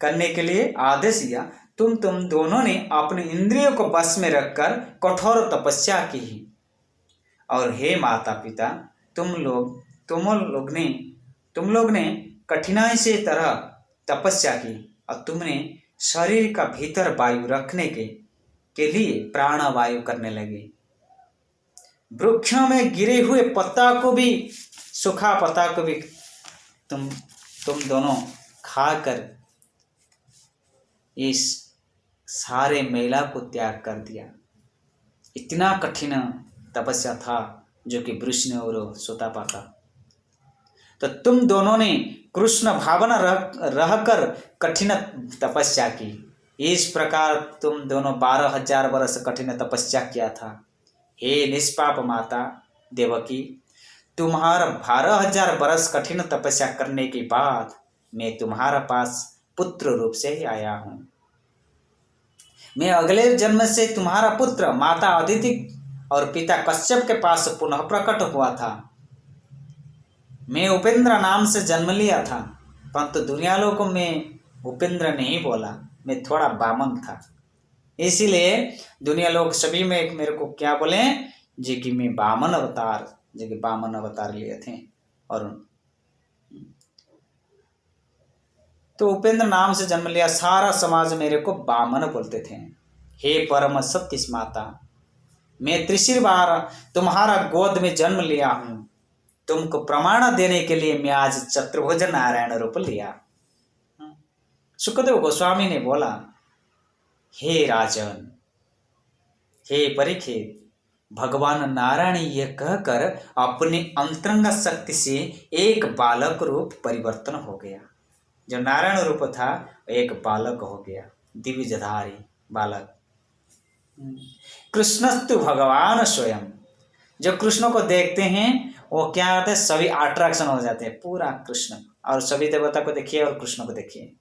Speaker 1: करने के लिए आदेश दिया, तुम दोनों ने अपने इंद्रियों को बस में रखकर कठोर तपस्या की। और हे माता पिता, तुम लोग ने कठिनाई से तरह तपस्या की, और तुमने शरीर का भीतर वायु रखने के लिए प्राण वायु करने लगे। वृक्षों में गिरे हुए पत्ता को भी, सूखा पत्ता को भी तुम दोनों खाकर इस सारे मेला को त्याग कर दिया। इतना कठिन तपस्या था जो कि वृष्णि और सुतापा का। तो तुम दोनों ने कृष्ण भावना रहकर कठिन तपस्या की। इस प्रकार तुम दोनों 12,000 वर्ष कठिन तपस्या किया था। हे निष्पाप माता देवकी, तुम्हारा 12,000 वर्ष कठिन तपस्या करने के बाद मैं तुम्हारे पास पुत्र रूप से ही आया हूँ। मैं अगले जन्म से तुम्हारा पुत्र माता अदिति और पिता कश्यप के पास पुनः प्रकट हुआ था। मैं उपेंद्र नाम से जन्म लिया था, परंतु दुनिया लोगों में उपेंद्र नहीं बोला, मैं थोड़ा बामन था। इसीलिए दुनिया लोग सभी में मेरे को क्या बोले जी कि मैं बामन अवतार लिए थे। और तो उपेंद्र नाम से जन्म लिया, सारा समाज मेरे को बामन बोलते थे। हे परम सत्य माता, मैं त्रिशिर बार तुम्हारा गोद में जन्म लिया हूँ। तुमको प्रमाण देने के लिए मैं आज चतुर्भुज नारायण रूप लिया। सुखदेव गोस्वामी ने बोला हे राजन, हे परीक्षित, भगवान नारायण यह कहकर अपने अंतरंग शक्ति से एक बालक रूप परिवर्तन हो गया। जो नारायण रूप था एक बालक हो गया, दिव्यधारी बालक। कृष्णस्तु भगवान स्वयं। जो कृष्ण को देखते हैं वो क्या होता है, सभी अट्रैक्शन हो जाते हैं, पूरा कृष्ण। और सभी देवता को देखिए और कृष्ण को देखिए,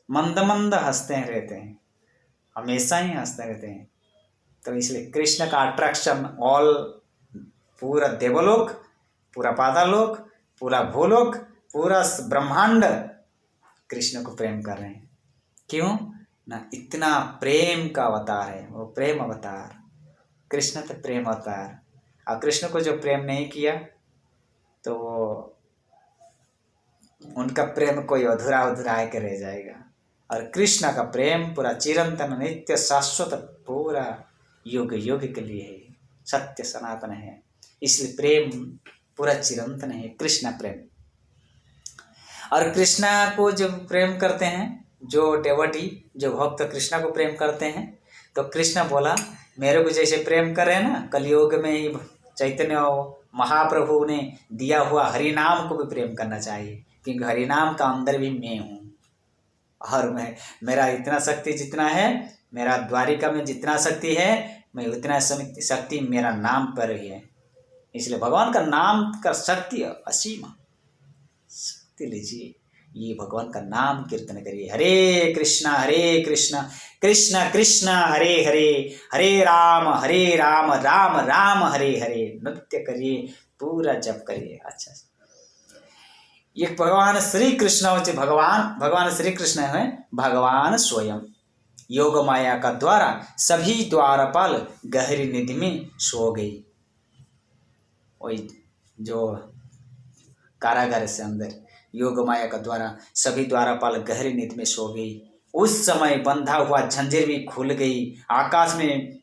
Speaker 1: मंद मंद हंसते रहते हैं, हमेशा ही हंसते रहते हैं। तो इसलिए कृष्ण का अट्रैक्शन ऑल, पूरा देवलोक, पूरा पातालोक, पूरा भूलोक, पूरा ब्रह्मांड कृष्ण को प्रेम कर रहे हैं। क्यों ना, इतना प्रेम का अवतार है वो, प्रेम अवतार कृष्ण तो प्रेम अवतार। और कृष्ण को जो प्रेम नहीं किया तो उनका प्रेम कोई अधूरा अधूरा के रह जाएगा। और कृष्ण का प्रेम पूरा चिरंतन नित्य शाश्वत, पूरा युग युग के लिए है, सत्य सनातन है। इसलिए प्रेम पूरा चिरंतन है, कृष्ण प्रेम। और कृष्णा को जब प्रेम करते हैं, जो डेवटी, जो भक्त कृष्णा को प्रेम करते हैं, तो कृष्णा बोला मेरे को जैसे प्रेम कर रहे हैं ना, कलयुग में ही चैतन्य महाप्रभु ने दिया हुआ हरिनाम को भी प्रेम करना चाहिए, क्योंकि हरिनाम का अंदर भी मैं हूँ। और मैं, मेरा इतना शक्ति जितना है, मेरा द्वारिका में जितना शक्ति है, मैं उतना शक्ति मेरा नाम पर ही है। इसलिए भगवान का नाम का शक्ति असीम शक्ति लीजिए, ये भगवान का नाम कीर्तन करिए। हरे कृष्णा कृष्ण कृष्ण हरे हरे, हरे राम राम राम हरे हरे। नृत्य करिए, पूरा जप करिए। अच्छा, ये भगवान श्री कृष्ण हो, भगवान श्री कृष्ण है भगवान स्वयं। योग माया का द्वारा सभी द्वारपाल गहरी निधि में सो गई। वही जो कारागार से अंदर योग माया का द्वारा सभी द्वारपाल गहरी निधि में सो गई। उस समय बंधा हुआ झंझीर भी खुल गई। आकाश में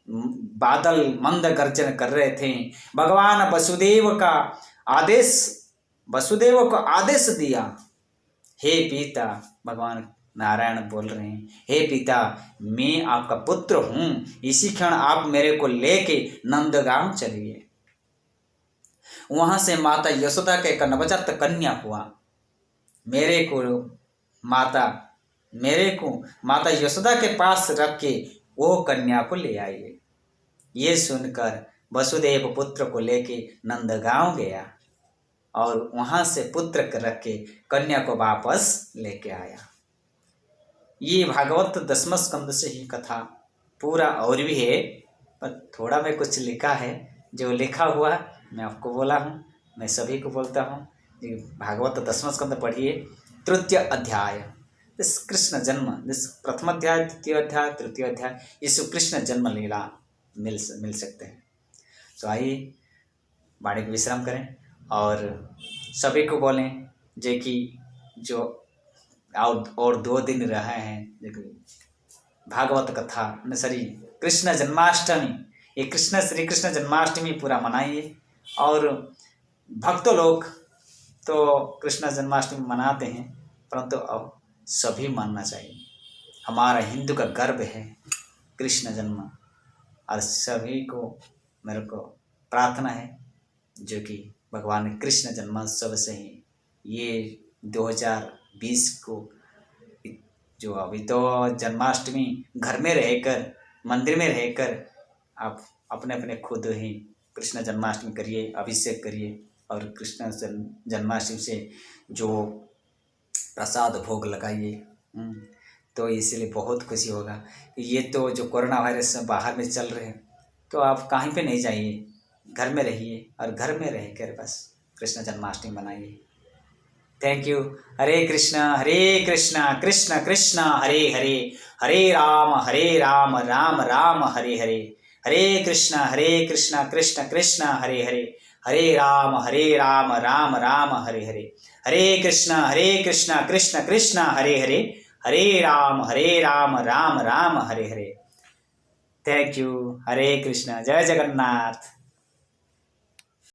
Speaker 1: बादल मंद गर्जन कर रहे थे। भगवान वसुदेव को आदेश दिया, हे पिता, भगवान नारायण बोल रहे हैं, हे पिता, मैं आपका पुत्र हूँ, इसी क्षण आप मेरे को लेके नंदगांव चलिए। वहां से माता यशोदा के एक नवजात कन्या हुआ। मेरे को माता यशोदा के पास रख के वो कन्या को ले आइए। ये सुनकर वसुदेव पुत्र को लेके नंदगांव गया और वहां से पुत्र रख के कन्या को वापस लेके आया। ये भागवत 10वें स्कंद से ही कथा पूरा और भी है, पर थोड़ा मैं कुछ लिखा है, जो लिखा हुआ मैं आपको बोला हूँ, मैं सभी को बोलता हूँ। भागवत 10वें स्कंद पढ़िए, तृतीय अध्याय, इस कृष्ण जन्म, इस प्रथम अध्याय, द्वितीय अध्याय, तृतीय अध्याय, यीशु कृष्ण जन्म लीला मिल सकते हैं। तो आइए वाणी को विश्राम करें और सभी को बोलें जे कि जो और 2 दिन रहे हैं, देखो भागवत कथा सॉरी कृष्ण जन्माष्टमी, ये श्री कृष्ण जन्माष्टमी पूरा मनाइए। और भक्त लोग तो कृष्ण जन्माष्टमी मनाते हैं, परंतु अब सभी मानना चाहिए। हमारा हिंदू का गर्व है कृष्ण जन्म, और सभी को मेरे को प्रार्थना है जो कि भगवान कृष्ण जन्मोत्सव से ही ये 2020 को, जो अभी तो जन्माष्टमी घर में रहकर, मंदिर में रहकर आप अपने अपने खुद ही कृष्ण जन्माष्टमी करिए, अभिषेक करिए और कृष्ण जन्माष्टमी से जो प्रसाद भोग लगाइए। तो इसलिए बहुत खुशी होगा। ये तो जो कोरोना वायरस बाहर में चल रहे हैं, तो आप कहीं पे नहीं जाइए, घर में रहिए और घर में रहकर बस कृष्ण जन्माष्टमी मनाइए। Thank you. Hare Krishna Krishna Krishna Hare Hare, Hare Ram Ram Hare Hare, Hare Krishna Krishna Krishna Hare Hare, Hare Ram Ram Hare Hare, Hare Krishna Krishna Krishna Hare Hare, Hare Ram Ram Hare Hare. Thank you. Hare Krishna. जय जगन्नाथ।